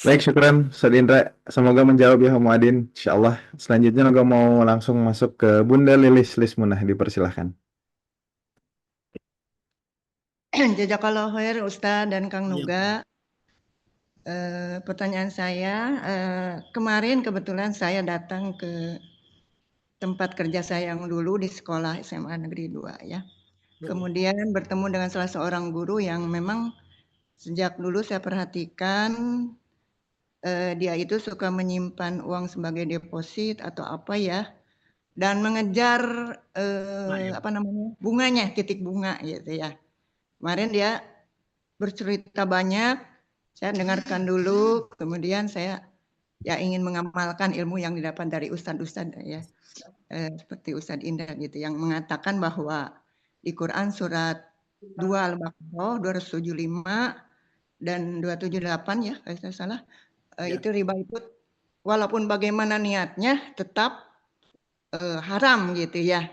Baik, syukran Ustaz Indra. Semoga menjawab ya Adin. Insyaallah. Selanjutnya Noga mau langsung masuk ke Bunda Lilis Lismunah, dipersilahkan. Jazakallah khair Ustaz dan Kang Iya. Nuga. Pertanyaan saya, kemarin kebetulan saya datang ke tempat kerja saya yang dulu di sekolah SMA Negeri 2 ya. Kemudian bertemu dengan salah seorang guru yang memang sejak dulu saya perhatikan dia itu suka menyimpan uang sebagai deposit atau apa ya, dan mengejar apa namanya, bunganya, titik bunga gitu ya. Kemarin dia bercerita banyak, saya dengarkan dulu, kemudian saya ya ingin mengamalkan ilmu yang didapat dari ustadz-ustadz ya, seperti Ustadz Indra gitu, yang mengatakan bahwa di Quran surat 2 Al-Baqarah 275 dan 278 ya, kalau saya salah, itu riba itu walaupun bagaimana niatnya tetap haram gitu ya.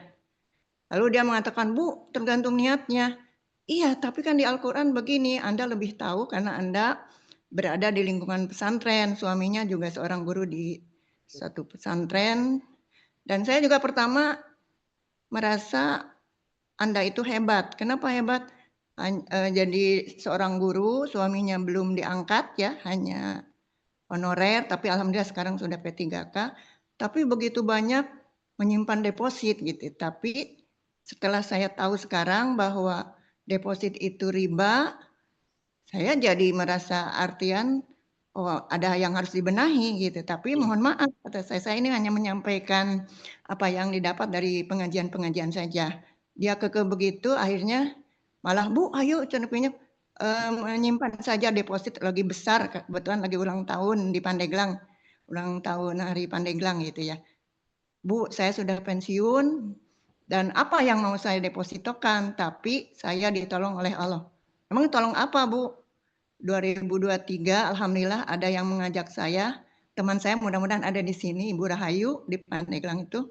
Lalu dia mengatakan, Bu, tergantung niatnya. Iya, tapi kan di Al-Quran begini, Anda lebih tahu karena Anda berada di lingkungan pesantren, suaminya juga seorang guru di satu pesantren. Dan saya juga pertama merasa Anda itu hebat. Kenapa hebat? Jadi seorang guru, suaminya belum diangkat ya, hanya honorer, tapi alhamdulillah sekarang sudah P3K. Tapi begitu banyak menyimpan deposit gitu. Tapi setelah saya tahu sekarang bahwa deposit itu riba, saya jadi merasa artian oh ada yang harus dibenahi gitu. Tapi mohon maaf, kata saya ini hanya menyampaikan apa yang didapat dari pengajian-pengajian saja. Dia kekeh begitu, akhirnya malah Bu, ayo cenderungnya menyimpan saja deposit lagi besar, kebetulan lagi ulang tahun di Pandeglang, ulang tahun hari Pandeglang gitu ya. Bu, saya sudah pensiun dan apa yang mau saya depositokan, tapi saya ditolong oleh Allah. Emang tolong apa Bu? 2023 alhamdulillah ada yang mengajak saya, teman saya mudah-mudahan ada di sini, Ibu Rahayu di Pandeglang itu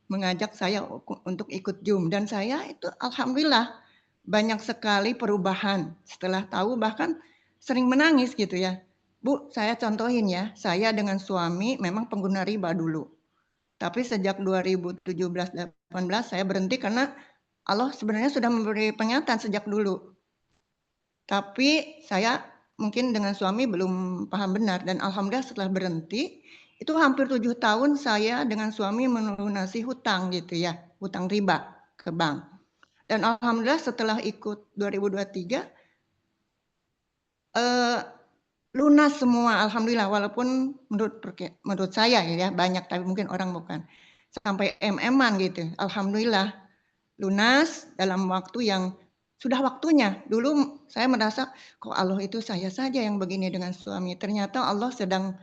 mengajak saya untuk ikut Zoom dan saya itu alhamdulillah banyak sekali perubahan. Setelah tahu bahkan sering menangis gitu ya. Bu, saya contohin ya, saya dengan suami memang pengguna riba dulu. Tapi sejak 2017-18 saya berhenti karena Allah sebenarnya sudah memberi pernyataan sejak dulu. Tapi saya mungkin dengan suami belum paham benar dan alhamdulillah setelah berhenti itu hampir 7 tahun saya dengan suami melunasi hutang gitu ya, hutang riba ke bank. Dan alhamdulillah setelah ikut 2023 lunas semua alhamdulillah walaupun menurut saya ya banyak tapi mungkin orang bukan. Sampai MM-an gitu. Alhamdulillah lunas dalam waktu yang sudah waktunya. Dulu saya merasa kok Allah itu saya saja yang begini dengan suami. Ternyata Allah sedang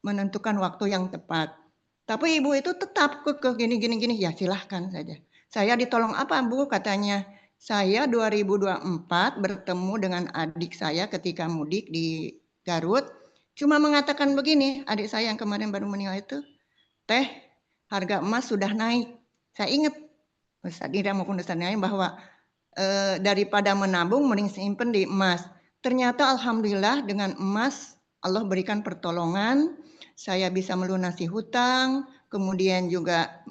menentukan waktu yang tepat. Tapi ibu itu tetap kekeh gini. Ya silahkan saja. Saya ditolong apa Bu? Katanya saya 2024 bertemu dengan adik saya ketika mudik di Garut. Cuma mengatakan begini, adik saya yang kemarin baru meninggal itu, Teh, harga emas sudah naik. Saya ingat Ustaz Ira maupun Ustaz Naim bahwa daripada menabung mending simpen di emas. Ternyata alhamdulillah dengan emas Allah berikan pertolongan, saya bisa melunasi hutang, kemudian juga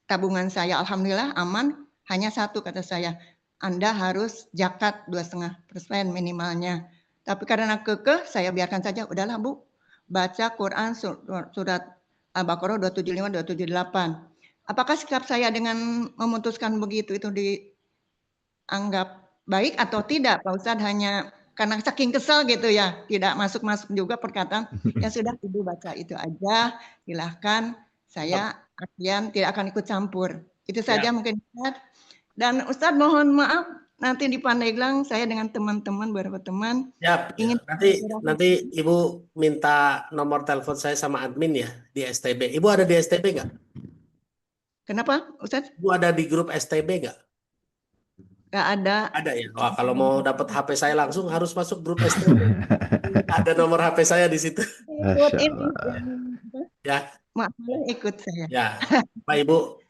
tabungan saya alhamdulillah aman, hanya satu kata saya, Anda harus zakat 2,5% minimalnya. Tapi karena kekeh saya biarkan saja, udahlah Bu, baca Quran surat Al-Baqarah 275 278. Apakah sikap saya dengan memutuskan begitu itu dianggap baik atau tidak Pak Ustadz? Hanya karena saking kesal gitu ya, tidak masuk-masuk juga perkataan. Ya sudah Ibu baca itu aja, silahkan. Saya akhirnya tidak akan ikut campur. Itu saja mungkin Ustadz. Dan Ustadz mohon maaf nanti di Pandeglang saya dengan teman-teman beberapa teman ingin nanti Ibu minta nomor telepon saya sama admin ya di STB. Ibu ada di STB nggak? Kenapa Ustadz? Ibu ada di grup STB nggak? Nggak ada. Ada ya. Wah, kalau mau dapat HP saya langsung harus masuk grup STB. Ada nomor HP saya di situ. Ya. Maaf, ikut saya. Ya, Pak Ibu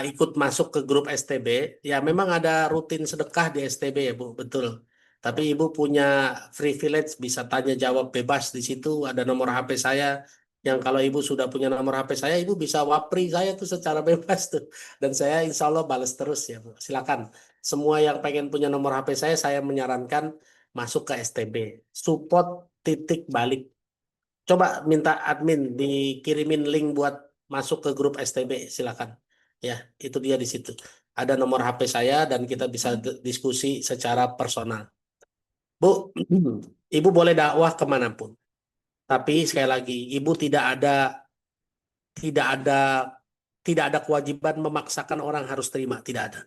ikut masuk ke grup STB. Ya, memang ada rutin sedekah di STB ya Bu, betul. Tapi Ibu punya privilege bisa tanya jawab bebas di situ. Ada nomor HP saya. Yang kalau Ibu sudah punya nomor HP saya, Ibu bisa wapri saya tuh secara bebas tuh. Dan saya insya Allah balas terus ya Bu. Silakan. Semua yang pengen punya nomor HP saya menyarankan masuk ke STB. Support titik balik. Coba minta admin dikirimin link buat masuk ke grup STB, silakan. Ya, itu dia di situ. Ada nomor HP saya dan kita bisa diskusi secara personal. Bu, Ibu boleh dakwah kemanapun. Tapi sekali lagi, Ibu tidak ada kewajiban memaksakan orang harus terima, tidak ada.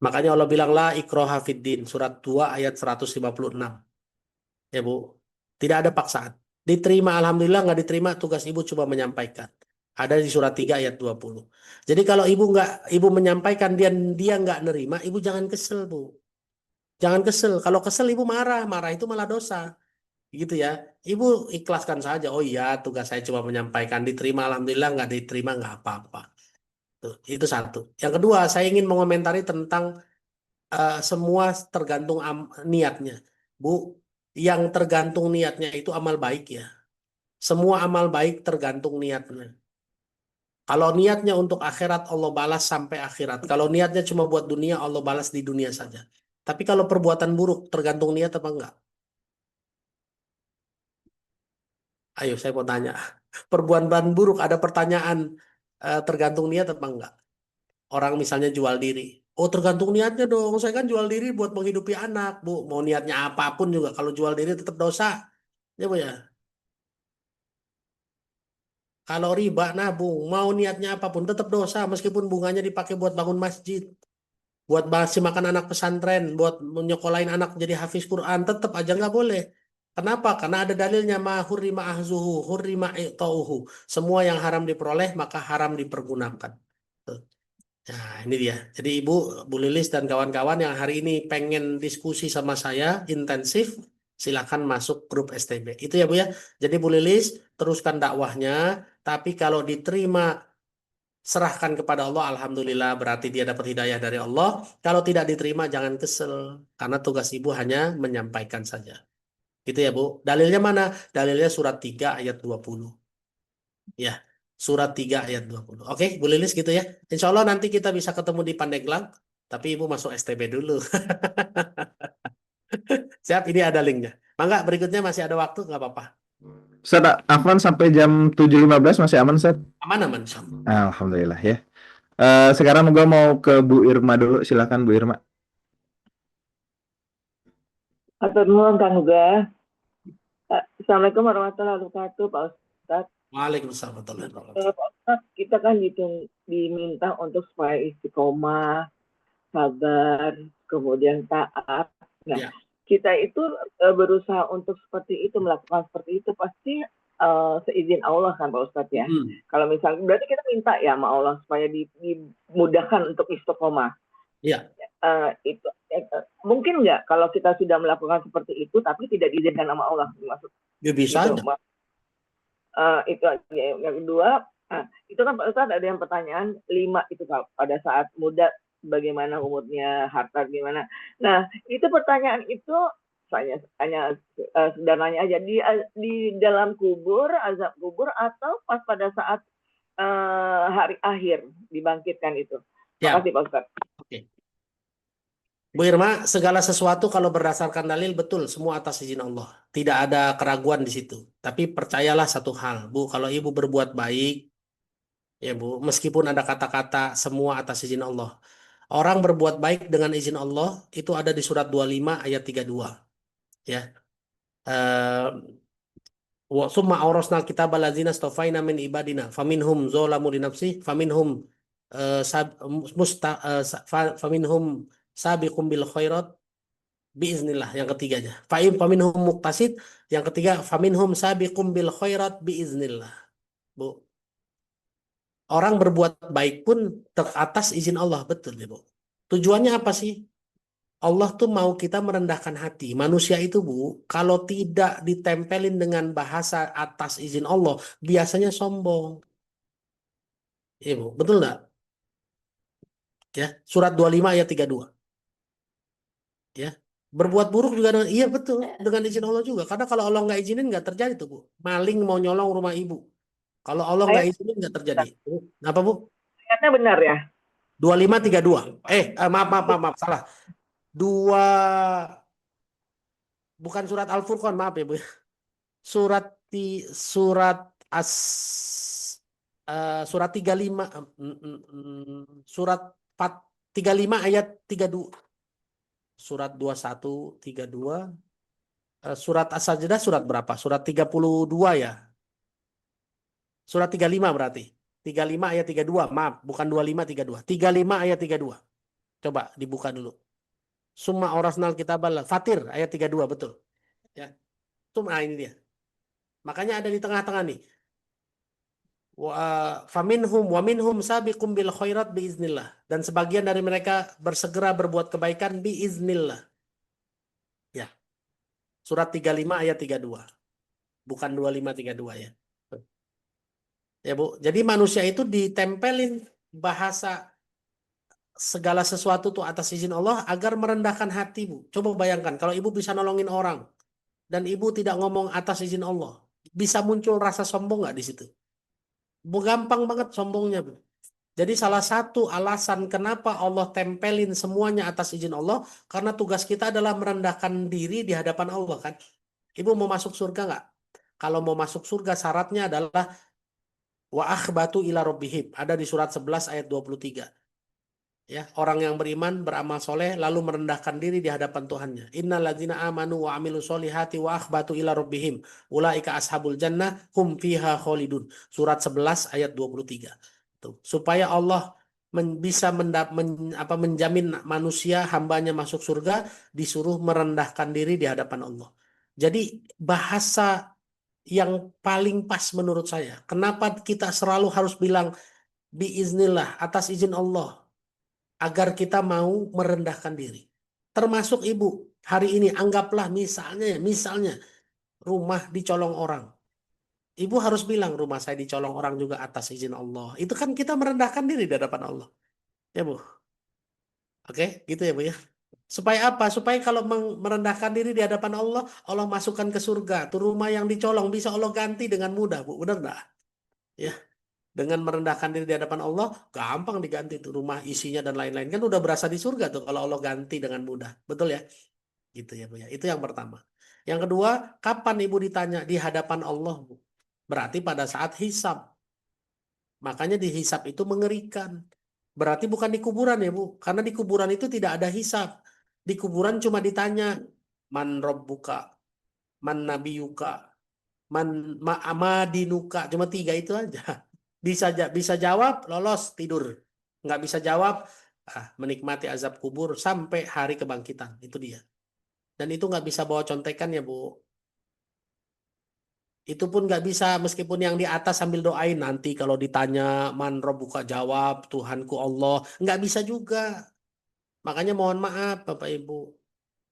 Makanya Allah bilang la ikraha fiddin, surat 2 ayat 156. Ya Bu, tidak ada paksaan. Diterima alhamdulillah, nggak diterima tugas Ibu cuma menyampaikan. Ada di surat 3 ayat 20. Jadi kalau Ibu menyampaikan dia nggak nerima, Ibu jangan kesel Bu. Jangan kesel. Kalau kesel Ibu marah itu malah dosa. Gitu ya. Ibu ikhlaskan saja. Oh iya, tugas saya cuma menyampaikan, diterima alhamdulillah, nggak diterima nggak apa-apa. Tuh, itu satu. Yang kedua, saya ingin mengomentari tentang semua tergantung niatnya. Bu, yang tergantung niatnya itu amal baik ya. Semua amal baik tergantung niatnya. Kalau niatnya untuk akhirat, Allah balas sampai akhirat. Kalau niatnya cuma buat dunia, Allah balas di dunia saja. Tapi kalau perbuatan buruk, tergantung niat apa enggak? Ayo, saya mau tanya. Perbuatan buruk, ada pertanyaan tergantung niat apa enggak? Orang misalnya jual diri. Oh, tergantung niatnya dong. Saya kan jual diri buat menghidupi anak, Bu. Mau niatnya apapun juga, kalau jual diri tetap dosa. Ya, Bu ya. Kalau riba nabung, mau niatnya apapun tetap dosa meskipun bunganya dipakai buat bangun masjid, buat ngasih makan anak pesantren, buat menyekolahin anak jadi hafiz Quran, tetap aja nggak boleh. Kenapa? Karena ada dalilnya ma hurrima ahzuhu, hurrima i'tauhu. Semua yang haram diperoleh maka haram dipergunakan. Tuh. Nah, ini dia. Jadi Ibu, Bu Lilis dan kawan-kawan yang hari ini pengen diskusi sama saya intensif, silakan masuk grup STB. Itu ya Bu ya. Jadi Bu Lilis teruskan dakwahnya, tapi kalau diterima serahkan kepada Allah, alhamdulillah berarti dia dapat hidayah dari Allah. Kalau tidak diterima jangan kesel, karena tugas Ibu hanya menyampaikan saja. Gitu ya Bu. Dalilnya mana? Dalilnya surat 3 ayat 20. Ya, surat 3 ayat 20. Oke, Bu Lilis gitu ya. Insya Allah nanti kita bisa ketemu di Pandeglang, tapi Ibu masuk STB dulu. Siap, ini ada linknya. Mangga, berikutnya masih ada waktu, nggak apa-apa. Ustaz, Afwan sampai jam 7.15 masih aman, Ustaz? Aman-aman, insya Allah. Alhamdulillah ya. Sekarang gue mau ke Bu Irma dulu. Silakan Bu Irma. Hatur nuhun Kang Nuga. Assalamualaikum warahmatullahi wabarakatuh, Pak Ustadz. Waalaikumsalam warahmatullahi wabarakatuh. Pak Ustadz, kita kan diminta untuk supaya istiqomah, sabar, kemudian taat. Nah, Ya. kita itu berusaha untuk seperti itu, melakukan seperti itu pasti seizin Allah kan Pak Ustadz ya. Kalau misalnya berarti kita minta ya sama Allah supaya dimudahkan untuk istiqomah. Iya. Itu mungkin nggak kalau kita sudah melakukan seperti itu tapi tidak diizinkan sama Allah maksud Ya bisa gitu, aja. itu yang kedua, itu kan Pak Ustadz ada yang pertanyaan 5 itu Pak, pada saat muda bagaimana umurnya, harta gimana. Nah, itu pertanyaan itu saya hanya sederhananya aja di dalam kubur, azab kubur atau pas pada saat hari akhir dibangkitkan itu. Ya. Makasih Pak Ustadz. Oke. Bu Irma, segala sesuatu kalau berdasarkan dalil betul semua atas izin Allah. Tidak ada keraguan di situ. Tapi percayalah satu hal, Bu, kalau Ibu berbuat baik, ya Bu, meskipun ada kata-kata semua atas izin Allah. Orang berbuat baik dengan izin Allah itu ada di surat 25 ayat 32. Ya. Wa summa awrasnal kitaba allazina stofaina min ibadina faminhum zalamu li nafsi faminhum faminhum sabiqum bil khairat biiznillah, yang ketiganya. Faminhum muqtasid, yang ketiga faminhum sabiqum bil khairat biiznillah. Bu. Orang berbuat baik pun atas izin Allah, betul ya Bu. Tujuannya apa sih? Allah tuh mau kita merendahkan hati. Manusia itu Bu, kalau tidak ditempelin dengan bahasa atas izin Allah, biasanya sombong. Iya Bu, betul nggak? Ya, surat 25 ayat 32. Ya, berbuat buruk juga dengan, iya betul, dengan izin Allah juga. Karena kalau Allah nggak izinin nggak terjadi tuh Bu. Maling mau nyolong rumah ibu. Kalau Allah nggak izinin nggak terjadi. Apa Bu? Ternyata benar ya. 25 32. Maaf, salah. Bukan surat Al-Furqan, maaf ya Bu. Surat surat 35 surat 35 ayat 32. Surat 21 32. Surat As-Sajdah surat berapa? Surat 32 ya. Surat 35 berarti. 35 ayat 32. Maaf, bukan 25 32. 35 ayat 32. Coba dibuka dulu. Summa orasnal kitabal Fatir ayat 32 betul. Ya. Ini dia. Makanya ada di tengah-tengah nih. Wa minhum sabiqum bil khairat biiznillah, dan sebagian dari mereka bersegera berbuat kebaikan biiznillah. Ya. Surat 35 ayat 32. Bukan 25 32 ya. Ya Bu. Jadi manusia itu ditempelin bahasa segala sesuatu tuh atas izin Allah agar merendahkan hati Bu. Coba bayangkan kalau Ibu bisa nolongin orang dan Ibu tidak ngomong atas izin Allah, bisa muncul rasa sombong nggak di situ? Bu, gampang banget sombongnya Bu. Jadi salah satu alasan kenapa Allah tempelin semuanya atas izin Allah, karena tugas kita adalah merendahkan diri di hadapan Allah kan. Ibu mau masuk surga nggak? Kalau mau masuk surga syaratnya adalah wa akhbatu ila rabbihim. Ada di surat 11 ayat 23. Ya, orang yang beriman, beramal soleh, lalu merendahkan diri di hadapan Tuhannya. Innalladzina amanu wa amilu solihati wa akhbatu ila rabbihim. Ulaika ashabul jannah hum fiha khalidun. Surat 11 ayat 23. Tuh. Supaya Allah bisa menjamin manusia, hambanya masuk surga, disuruh merendahkan diri di hadapan Allah. Jadi bahasa yang paling pas menurut saya. Kenapa kita selalu harus bilang biiznillah, atas izin Allah, agar kita mau merendahkan diri. Termasuk ibu, hari ini anggaplah misalnya rumah dicolong orang. Ibu harus bilang rumah saya dicolong orang juga atas izin Allah. Itu kan kita merendahkan diri di hadapan Allah. Ya Bu. Oke, gitu ya Bu ya. Supaya apa? Supaya kalau merendahkan diri di hadapan Allah, Allah masukkan ke surga. Tuh rumah yang dicolong bisa Allah ganti dengan mudah, Bu. Benar nggak? Ya. Dengan merendahkan diri di hadapan Allah, gampang diganti tuh rumah isinya dan lain-lain. Kan udah berasa di surga tuh kalau Allah ganti dengan mudah. Betul ya? Gitu ya Bu ya. Itu yang pertama. Yang kedua, kapan Ibu ditanya? Di hadapan Allah, Bu. Berarti pada saat hisab. Makanya di hisab itu mengerikan. Berarti bukan di kuburan ya Bu. Karena di kuburan itu tidak ada hisab. Di kuburan cuma ditanya, man rabbuka, man nabiyuka, man ma'amadinuka. Cuma 3 itu aja. Bisa jawab, lolos, tidur. Nggak bisa jawab, menikmati azab kubur sampai hari kebangkitan. Itu dia. Dan itu nggak bisa bawa contekan ya Bu. Itu pun nggak bisa meskipun yang di atas sambil doain nanti kalau ditanya man rabbuka jawab Tuhanku Allah. Nggak bisa juga. Makanya mohon maaf Bapak Ibu.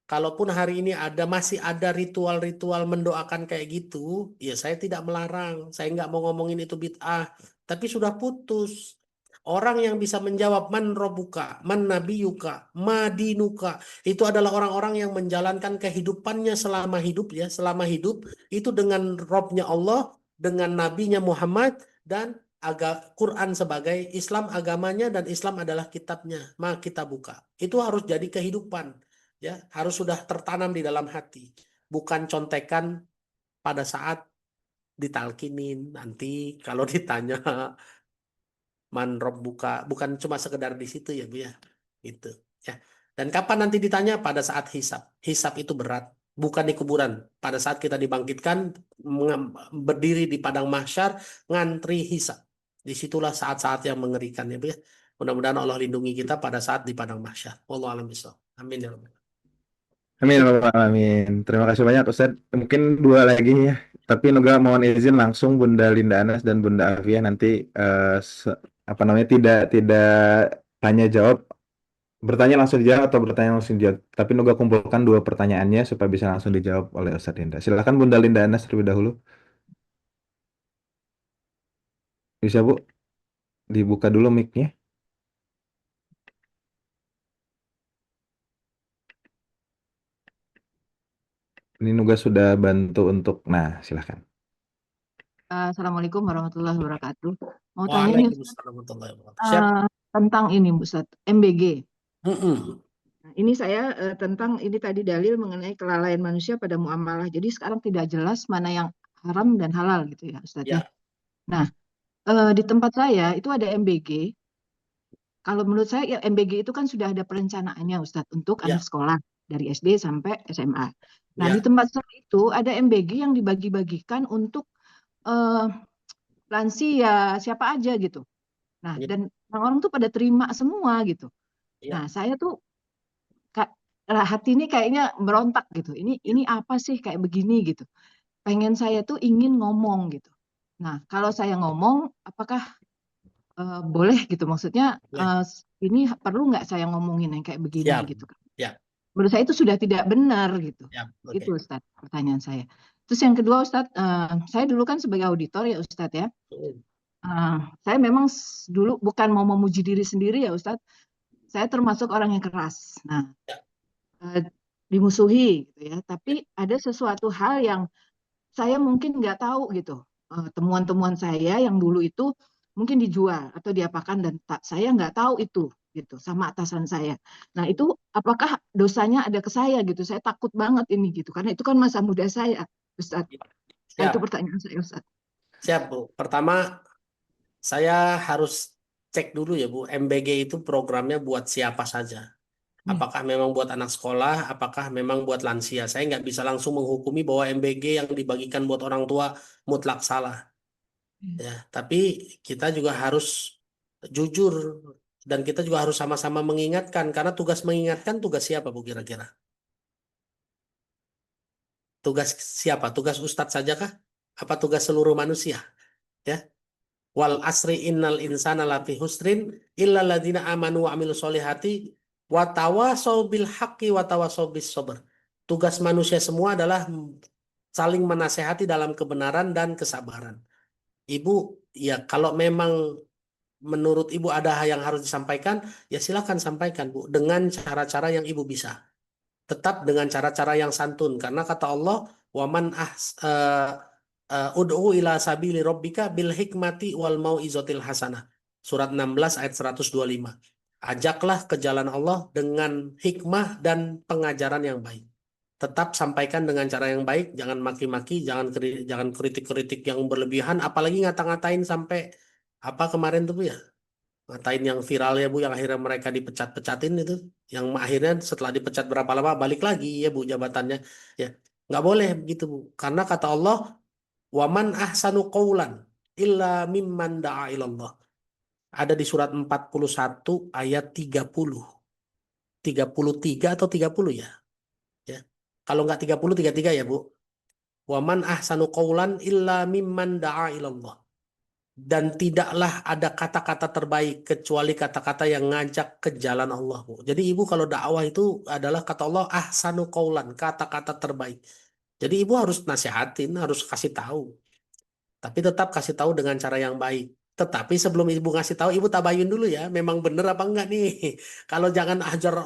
Kalaupun hari ini masih ada ritual-ritual mendoakan kayak gitu, ya saya tidak melarang. Saya nggak mau ngomongin itu bid'ah. Tapi sudah putus. Orang yang bisa menjawab man robuka, man nabiyuka, madinuka, itu adalah orang-orang yang menjalankan kehidupannya selama hidup ya, selama hidup itu dengan Robnya Allah, dengan Nabinya Muhammad, dan Quran sebagai Islam agamanya dan Islam adalah kitabnya. Maka kita buka. Itu harus jadi kehidupan. Ya, harus sudah tertanam di dalam hati. Bukan contekan pada saat ditalkinin nanti kalau ditanya man buka, bukan cuma sekedar di situ ya Bu ya. Itu ya. Dan kapan nanti ditanya? Pada saat hisab. Hisab itu berat, bukan di kuburan. Pada saat kita dibangkitkan, berdiri di padang mahsyar, ngantri hisab. Disitulah saat-saat yang mengerikan ya Bu ya. Mudah-mudahan Allah lindungi kita pada saat di padang mahsyar. Wallahu a'lam bishawab. Amin ya rabbal. Amin, Bapak. Amin. Terima kasih banyak, Ustadz. Mungkin 2 lagi ya. Tapi Nuga mohon izin langsung Bunda Linda Anas dan Bunda Afia nanti tidak tanya jawab, bertanya langsung dijawab atau bertanya langsung dijawab. Tapi Nuga kumpulkan 2 pertanyaannya supaya bisa langsung dijawab oleh Ustadz Linda. Silakan Bunda Linda Anas terlebih dahulu. Bisa Bu? Dibuka dulu mic-nya. Ini Nuga sudah bantu untuk, nah silakan. Assalamualaikum warahmatullahi wabarakatuh. Mau tanya nih Ustaz, Waalaikumsalam warahmatullahi wabarakatuh. Siap. tentang ini Ustaz, MBG. Mm-mm. Nah, ini saya tentang ini tadi dalil mengenai kelalaian manusia pada muamalah. Jadi sekarang tidak jelas mana yang haram dan halal gitu ya Ustaz ya. Ya. Nah, di tempat saya itu ada MBG. Kalau menurut saya ya MBG itu kan sudah ada perencanaannya Ustaz untuk Ya. anak sekolah dari SD sampai SMA. Nah, Ya. di tempat saya itu ada MBG yang dibagi-bagikan untuk lansia, siapa aja gitu. Nah, Ya. dan orang-orang tuh pada terima semua gitu. Ya. Nah, saya tuh hati ini kayaknya berontak gitu. Ini apa sih kayak begini gitu. Pengen saya tuh ingin ngomong gitu. Nah, kalau saya ngomong, apakah boleh gitu? Maksudnya ini perlu nggak saya ngomongin yang kayak begini Siap. gitu kan? Ya. Menurut saya itu sudah tidak benar gitu. Ya. Okay. Itu Ustaz pertanyaan saya. Terus yang kedua Ustaz, saya dulu kan sebagai auditor ya Ustaz ya. Saya memang dulu bukan mau memuji diri sendiri ya Ustaz. Saya termasuk orang yang keras. Nah, dimusuhi gitu ya. Tapi ada sesuatu hal yang saya mungkin nggak tahu gitu. Temuan-temuan saya yang dulu itu mungkin dijual atau diapakan dan saya nggak tahu itu gitu sama atasan saya. Nah, itu apakah dosanya ada ke saya gitu? Saya takut banget ini gitu karena itu kan masa muda saya, Ustaz. Nah, itu pertanyaan saya, Ustaz. Siap, Bu. Pertama, saya harus cek dulu ya Bu, MBG itu programnya buat siapa saja. Apakah memang buat anak sekolah, apakah memang buat lansia. Saya nggak bisa langsung menghukumi bahwa MBG yang dibagikan buat orang tua mutlak salah. Ya, tapi kita juga harus jujur dan kita juga harus sama-sama mengingatkan karena tugas mengingatkan tugas siapa Bu kira-kira? Tugas siapa? Tugas Ustadz saja kah? Apa tugas seluruh manusia? Ya. Wal asri innal insana lafi husrin illa ladina amanu wa amilus solihati wa tawasau bil haqqi wa tawasau bis sabr. Tugas manusia semua adalah saling menasehati dalam kebenaran dan kesabaran. Ibu, ya kalau memang menurut Ibu ada hal yang harus disampaikan, ya silakan sampaikan Bu dengan cara-cara yang Ibu bisa. Tetap dengan cara-cara yang santun karena kata Allah, "Waman ud'u ila sabili rabbika bil hikmati wal mau'izatil hasanah." Surat 16 ayat 125. Ajaklah ke jalan Allah dengan hikmah dan pengajaran yang baik. Tetap sampaikan dengan cara yang baik, jangan maki-maki, jangan kritik-kritik yang berlebihan, apalagi ngata-ngatain sampai apa kemarin tuh Bu ya? Ngatain yang viral ya Bu, yang akhirnya mereka dipecat-pecatin itu, yang akhirnya setelah dipecat berapa lama balik lagi ya Bu jabatannya, ya nggak boleh begitu Bu, karena kata Allah, waman ahsanu qawlan illa mimman da'a ilallah. Ada di surat 41 ayat 33 atau 30 ya. Ya. Kalau nggak 33 ya Bu. Waman ahsanu qawlan illa mimman da'a ilallah. Dan tidaklah ada kata-kata terbaik kecuali kata-kata yang ngajak ke jalan Allah Bu. Jadi Ibu kalau dakwah itu adalah kata Allah ahsanu qawlan, kata-kata terbaik. Jadi Ibu harus nasihatin, harus kasih tahu. Tapi tetap kasih tahu dengan cara yang baik. Tetapi sebelum Ibu ngasih tahu, Ibu tabayun dulu ya, memang bener apa enggak nih. Kalau jangan ajar,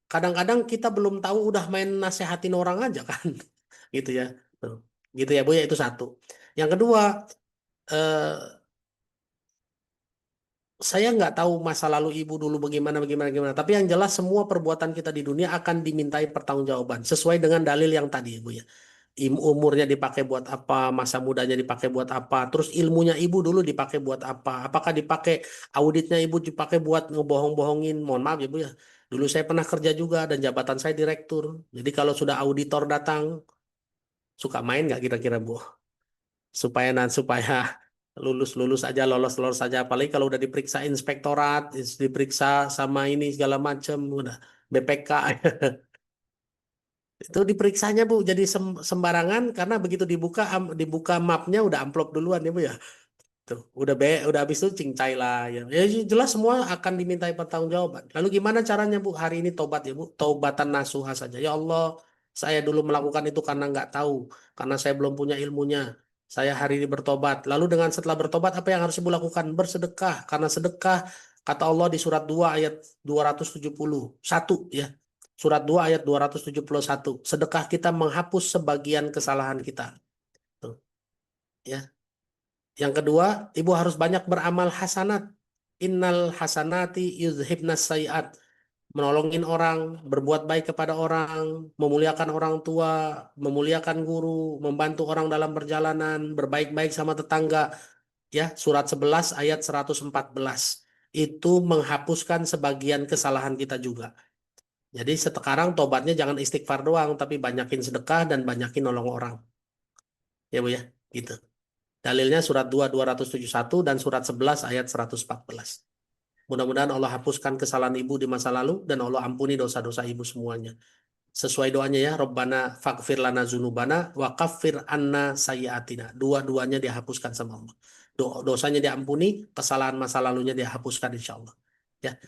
kadang-kadang kita belum tahu udah main nasehatin orang aja kan. Gitu ya. Tuh. Gitu ya Bu ya, itu satu. Yang kedua, eh, saya nggak tahu masa lalu Ibu dulu bagaimana. Tapi yang jelas semua perbuatan kita di dunia akan dimintai pertanggungjawaban sesuai dengan dalil yang tadi Ibu ya. Umurnya dipakai buat apa, masa mudanya dipakai buat apa, terus ilmunya Ibu dulu dipakai buat apa, apakah dipakai auditnya Ibu dipakai buat ngebohong-bohongin, mohon maaf ya Bu ya. Dulu saya pernah kerja juga dan jabatan saya direktur. Jadi kalau sudah auditor datang, suka main nggak kira-kira Bu? Supaya lulus aja, lolos aja. Apalagi kalau udah diperiksa inspektorat, diperiksa sama ini segala macam, udah BPK. Itu diperiksanya Bu, jadi sembarangan karena begitu dibuka mapnya udah amplop duluan ya Bu ya. Tuh, udah habis itu cincai lah ya. Ya jelas semua akan dimintai pertanggungjawaban. Lalu gimana caranya Bu? Hari ini tobat ya Bu, taubatan nasuha saja. Ya Allah, saya dulu melakukan itu karena nggak tahu, karena saya belum punya ilmunya. Saya hari ini bertobat. Lalu setelah bertobat apa yang harus Ibu lakukan? Bersedekah. Karena sedekah kata Allah di surat 2 ayat 271 ya. Surat 2 ayat 271. Sedekah kita menghapus sebagian kesalahan kita. Tuh. Ya. Yang kedua, Ibu harus banyak beramal hasanat. Innal hasanati yuzhibnas sayiat. Menolongin orang, berbuat baik kepada orang, memuliakan orang tua, memuliakan guru, membantu orang dalam perjalanan, berbaik-baik sama tetangga. Ya, surat 11 ayat 114. Itu menghapuskan sebagian kesalahan kita juga. Jadi sekarang tobatnya jangan istighfar doang, tapi banyakin sedekah dan banyakin nolong orang. Ya Bu ya, gitu. Dalilnya surat 2 271 dan surat 11 ayat 114. Mudah-mudahan Allah hapuskan kesalahan Ibu di masa lalu dan Allah ampuni dosa-dosa Ibu semuanya. Sesuai doanya ya, Rabbana faghfir lana dzunubana wa kaffir anna sayyiatina. Dua-duanya dihapuskan sama Allah. Dosanya diampuni, kesalahan masa lalunya dihapuskan insyaallah. Ya.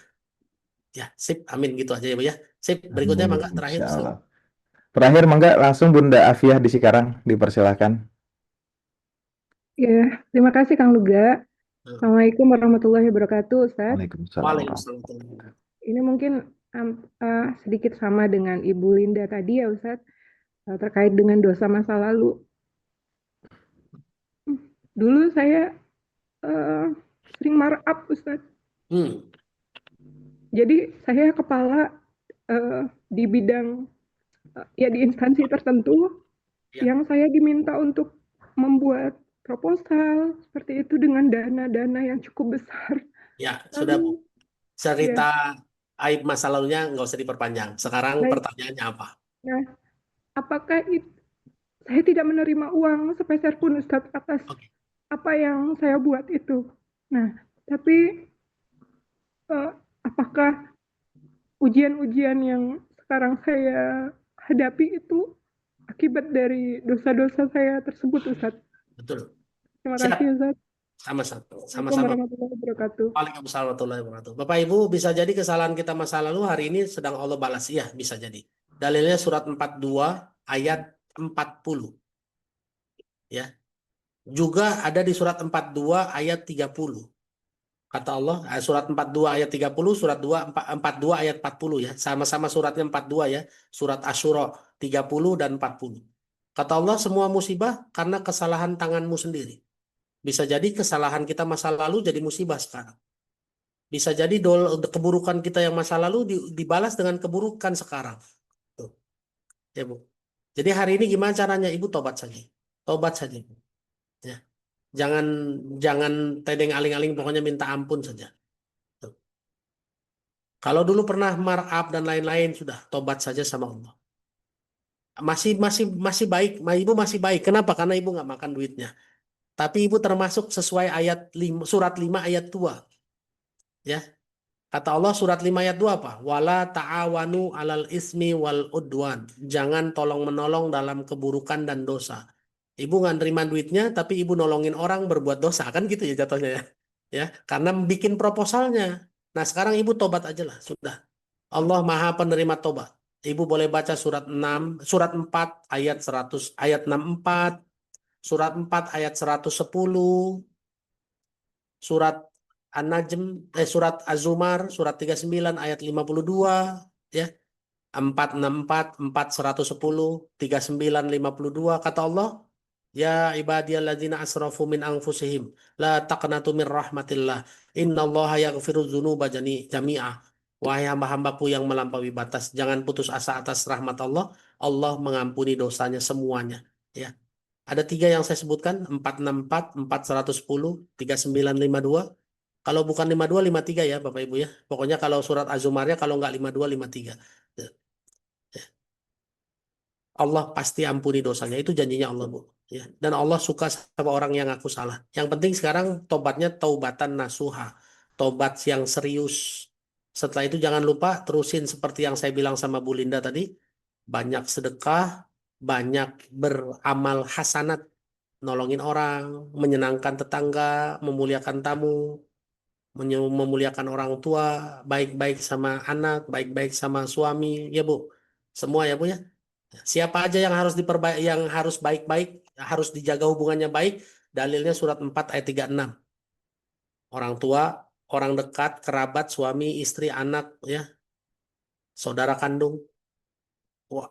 Ya, sip. Amin gitu aja ya Bu ya. Sip, berikutnya Amin, mangga terakhir. insya Allah. Terakhir mangga langsung Bunda Afiah di Cikarang, dipersilakan. Ya, terima kasih Kang Luga. Assalamualaikum warahmatullahi wabarakatuh, Ustaz. Waalaikumsalam. Waalaikumsalam. Ini mungkin sedikit sama dengan Ibu Linda tadi ya, Ustaz, terkait dengan dosa masa lalu. Dulu saya sering markup, Ustaz. Jadi saya kepala di bidang ya di instansi tertentu yang saya diminta untuk membuat proposal seperti itu dengan dana-dana yang cukup besar. Ya, sudah Bu. Lalu, ya, Cerita aib masa lalunya nggak usah diperpanjang. Sekarang baik. pertanyaannya apa? Nah, apakah saya tidak menerima uang sepeser pun Ustadz atas Oke. apa yang saya buat itu. Nah, tapi apakah ujian-ujian yang sekarang saya hadapi itu akibat dari dosa-dosa saya tersebut, Ustadz? Betul. Terima Siap. kasih, Ustadz. Sama-sama. Assalamualaikum Sama-sama. warahmatullahi wabarakatuh. Waalaikumsalam warahmatullahi wabarakatuh. Bapak Ibu, bisa jadi kesalahan kita masa lalu hari ini sedang Allah balas. Iya, bisa jadi. Dalilnya surat 42 ayat 40. Ya. Juga ada di surat 42 ayat 30. Kata Allah, surat 42 ayat 30, surat 42 ayat 40 ya. Sama-sama suratnya 42 ya. Surat Asyura 30 dan 40. Kata Allah, semua musibah karena kesalahan tanganmu sendiri. Bisa jadi kesalahan kita masa lalu jadi musibah sekarang. Bisa jadi keburukan kita yang masa lalu dibalas dengan keburukan sekarang. Tuh. Ya, Bu. Jadi hari ini gimana caranya? Ibu tobat saja. Tobat saja, Bu. Ya. Jangan tedeng aling-aling, pokoknya minta ampun saja. Tuh. Kalau dulu pernah markup dan lain-lain, sudah tobat saja sama Allah. Masih baik, ibu masih baik. Kenapa? Karena ibu nggak makan duitnya. Tapi ibu termasuk sesuai surat 5 ayat 2. Ya. Kata Allah surat 5 ayat 2 apa? Wala ta'awanu alal ismi wal udwan. Jangan tolong-menolong dalam keburukan dan dosa. Ibu nggak nerima duitnya, tapi ibu nolongin orang berbuat dosa. Kan gitu ya jatuhnya ya. Ya, karena bikin proposalnya. Nah, sekarang ibu tobat aja lah, sudah. Allah Maha penerima tobat. Ibu boleh baca surat 4 ayat 100, ayat 64, surat 4 ayat 110, surat An-Najm, surat Az-Zumar, surat 39 ayat 52, ya. 464, 4, 110, 39, 52. Kata Allah, ya ibadiyalladzina asrafu min anfusihim la taqnatu min rahmatillah innallaha yaghfiru dzunuba jami'a. Wahai hamba-hambaku yang melampaui batas, jangan putus asa atas rahmat Allah. Allah mengampuni dosanya semuanya. Ya. Ada 3 yang saya sebutkan, 464, 4, 110, 39, 52. Kalau bukan 52, 53 ya Bapak Ibu ya. Pokoknya kalau surat Az-Zumarnya kalau nggak 52, 53. Ya. Allah pasti ampuni dosanya. Itu janjinya Allah, Bu. Ya. Dan Allah suka sama orang yang ngaku salah. Yang penting sekarang tobatnya taubatan nasuha. Tobat yang serius. Setelah itu jangan lupa terusin seperti yang saya bilang sama Bu Linda tadi. Banyak sedekah, banyak beramal hasanat. Nolongin orang, menyenangkan tetangga, memuliakan tamu, memuliakan orang tua, baik-baik sama anak, baik-baik sama suami. Ya, Bu. Semua ya, Bu ya. Siapa aja yang harus yang harus baik-baik, harus dijaga hubungannya baik, dalilnya surat 4 ayat 36. Orang tua, orang dekat, kerabat, suami, istri, anak, ya, saudara kandung,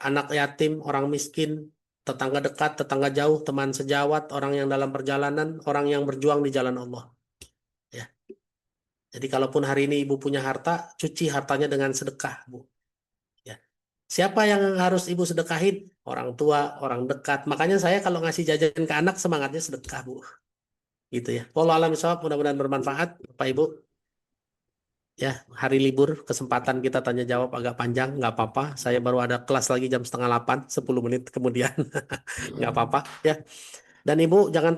anak yatim, orang miskin, tetangga dekat, tetangga jauh, teman sejawat, orang yang dalam perjalanan, orang yang berjuang di jalan Allah. Ya. Jadi kalaupun hari ini ibu punya harta, cuci hartanya dengan sedekah, Bu. Siapa yang harus ibu sedekahin? Orang tua, orang dekat. Makanya saya kalau ngasih jajan ke anak semangatnya sedekah, Bu. Gitu ya. Wallahu a'lam bishawab, mudah-mudahan bermanfaat, Pak Ibu. Ya, hari libur, kesempatan kita tanya jawab agak panjang, nggak apa-apa. Saya baru ada kelas lagi jam 7:30, 10 menit kemudian. Nggak apa-apa, ya. Dan Ibu jangan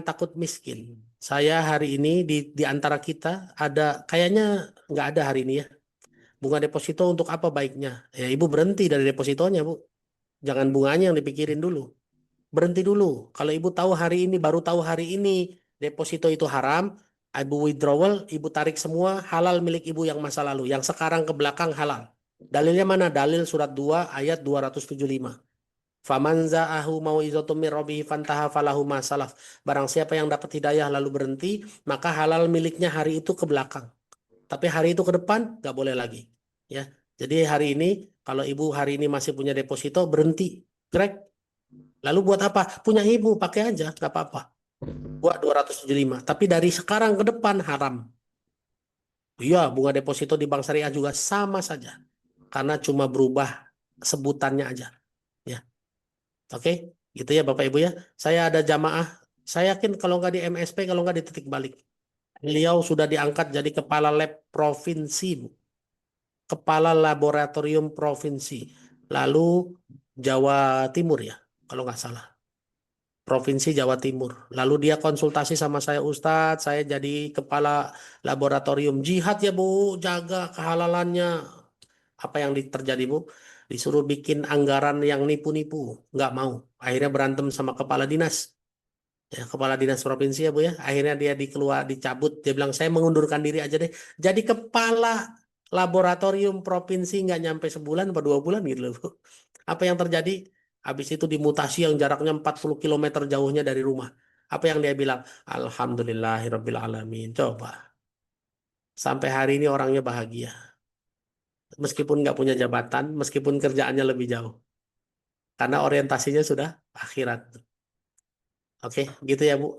takut miskin. Saya hari ini di antara kita ada, kayaknya nggak ada hari ini ya. Bunga deposito untuk apa baiknya? Ya, Ibu berhenti dari depositonya, Bu. Jangan bunganya yang dipikirin dulu. Berhenti dulu. Kalau Ibu tahu hari ini, baru tahu hari ini deposito itu haram, Ibu withdrawal, Ibu tarik semua halal milik Ibu yang masa lalu. Yang sekarang ke belakang halal. Dalilnya mana? Dalil surat 2 ayat 275. Faman za'ahu mau'izatum mir rabbihi fantaha falahu ma salaf. Barang siapa yang dapat hidayah lalu berhenti, maka halal miliknya hari itu ke belakang. Tapi hari itu ke depan nggak boleh lagi. Ya. Jadi hari ini kalau ibu hari ini masih punya deposito berhenti, krek. Lalu buat apa? Punya ibu pakai aja, nggak apa-apa. Buat 275. Tapi dari sekarang ke depan haram. Iya, bunga deposito di bank syariah juga sama saja, karena cuma berubah sebutannya aja. Ya, oke, gitu ya Bapak Ibu ya. Saya ada jamaah. Saya yakin kalau nggak di MSP, kalau nggak di titik balik. Beliau sudah diangkat jadi kepala lab provinsi, Bu. Kepala laboratorium provinsi. Lalu Jawa Timur ya, kalau nggak salah. Provinsi Jawa Timur. Lalu dia konsultasi sama saya, Ustadz, saya jadi kepala laboratorium jihad ya Bu, jaga kehalalannya. Apa yang terjadi Bu? Disuruh bikin anggaran yang nipu-nipu, nggak mau. Akhirnya berantem sama kepala dinas. Ya, kepala dinas provinsi ya Bu ya. Akhirnya dia dicabut. Dia bilang saya mengundurkan diri aja deh. Jadi kepala laboratorium provinsi nggak nyampe sebulan atau 2 bulan gitu loh Bu. Apa yang terjadi? Habis itu dimutasi yang jaraknya 40 km jauhnya dari rumah. Apa yang dia bilang? Alhamdulillahirabbil alamin. Coba. Sampai hari ini orangnya bahagia. Meskipun nggak punya jabatan, meskipun kerjaannya lebih jauh. Karena orientasinya sudah akhirat. Oke, gitu ya Bu.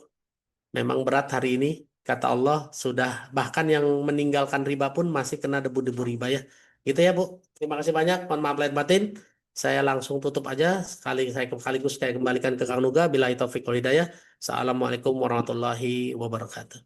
Memang berat hari ini. Kata Allah sudah, bahkan yang meninggalkan riba pun masih kena debu-debu riba ya. Gitu ya Bu. Terima kasih banyak. Mohon maaf lahir batin. Saya langsung tutup aja. Sekaligus saya kembalikan ke Kang Nuga. Billahi taufiq wal hidayah. Assalamualaikum warahmatullahi wabarakatuh.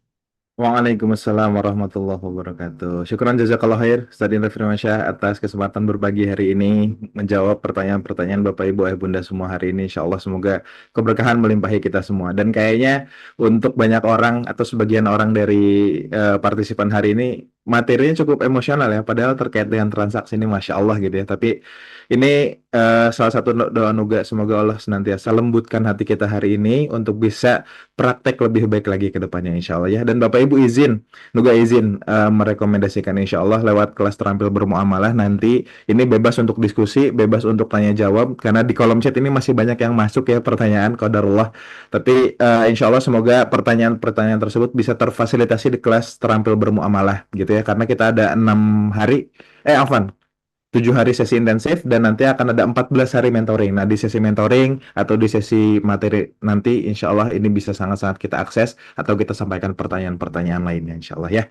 Waalaikumsalam warahmatullahi wabarakatuh. Syukran jazakallah khair Ustaz Indra Firmansyah atas kesempatan berbagi hari ini, menjawab pertanyaan-pertanyaan Bapak Ibu Ayah Bunda semua hari ini. Insya Allah semoga keberkahan melimpahi kita semua. Dan kayaknya untuk banyak orang atau sebagian orang dari partisipan hari ini materinya cukup emosional ya, padahal terkait dengan transaksi ini Masya Allah gitu ya. Tapi ini salah satu doa Nuga, semoga Allah senantiasa lembutkan hati kita hari ini untuk bisa praktek lebih baik lagi ke depannya insya Allah ya. Dan Bapak Ibu Nuga izin merekomendasikan insya Allah lewat kelas terampil bermuamalah nanti ini bebas untuk diskusi, bebas untuk tanya jawab, karena di kolom chat ini masih banyak yang masuk ya pertanyaan qadarullah. Tapi insya Allah semoga pertanyaan-pertanyaan tersebut bisa terfasilitasi di kelas terampil bermuamalah gitu ya, karena kita ada 7 hari sesi intensif dan nanti akan ada 14 hari mentoring. Nah, di sesi mentoring atau di sesi materi nanti insya Allah ini bisa sangat-sangat kita akses atau kita sampaikan pertanyaan-pertanyaan lainnya insya Allah ya.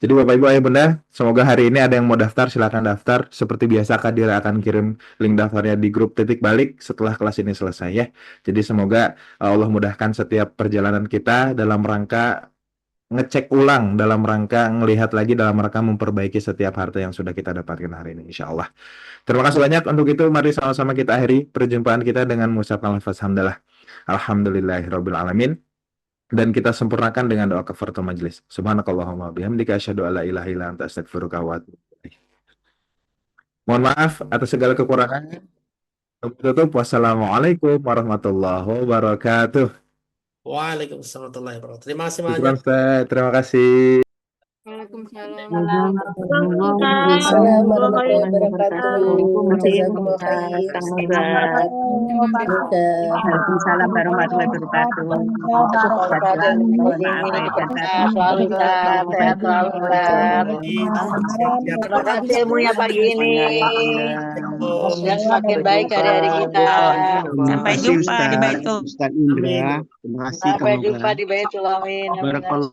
Jadi Bapak Ibu Ayah Bunda, semoga hari ini ada yang mau daftar, silakan daftar. Seperti biasa Kadir akan kirim link daftarnya di grup Titik Balik setelah kelas ini selesai ya. Jadi semoga Allah mudahkan setiap perjalanan kita dalam rangka ngecek ulang, dalam rangka ngelihat lagi, dalam rangka memperbaiki setiap harta yang sudah kita dapatkan hari ini insya Allah. Terima kasih banyak. Untuk itu mari sama-sama kita akhiri perjumpaan kita dengan mengucapkan lafaz hamdalah alhamdulillahirabbil alamin, dan kita sempurnakan dengan doa kafaratul majelis. Subhanakallahumma bihamdika asyhadu alla ilaha illa anta astaghfiruka wa atubu ilaik. Mohon maaf atas segala kekurangan. Tutup. Wassalamualaikum warahmatullahi wabarakatuh. Waalaikumsalam warahmatullahi wabarakatuh. Terima kasih Syukran, banyak. Ustaz. Terima kasih. Waalaikumsalam. Waalaikumsalam warahmatullahi wabarakatuh. Jazakumullah khair. Waalaikumsalam warahmatullahi wabarakatuh. Terima kasih ilmunya pagi ini. Dan semakin baik hari-hari kita. Sampai jumpa di Baitul. Ustaz Indra. Terima kasih. Sampai jumpa di Baitul. Amin. Barakallah.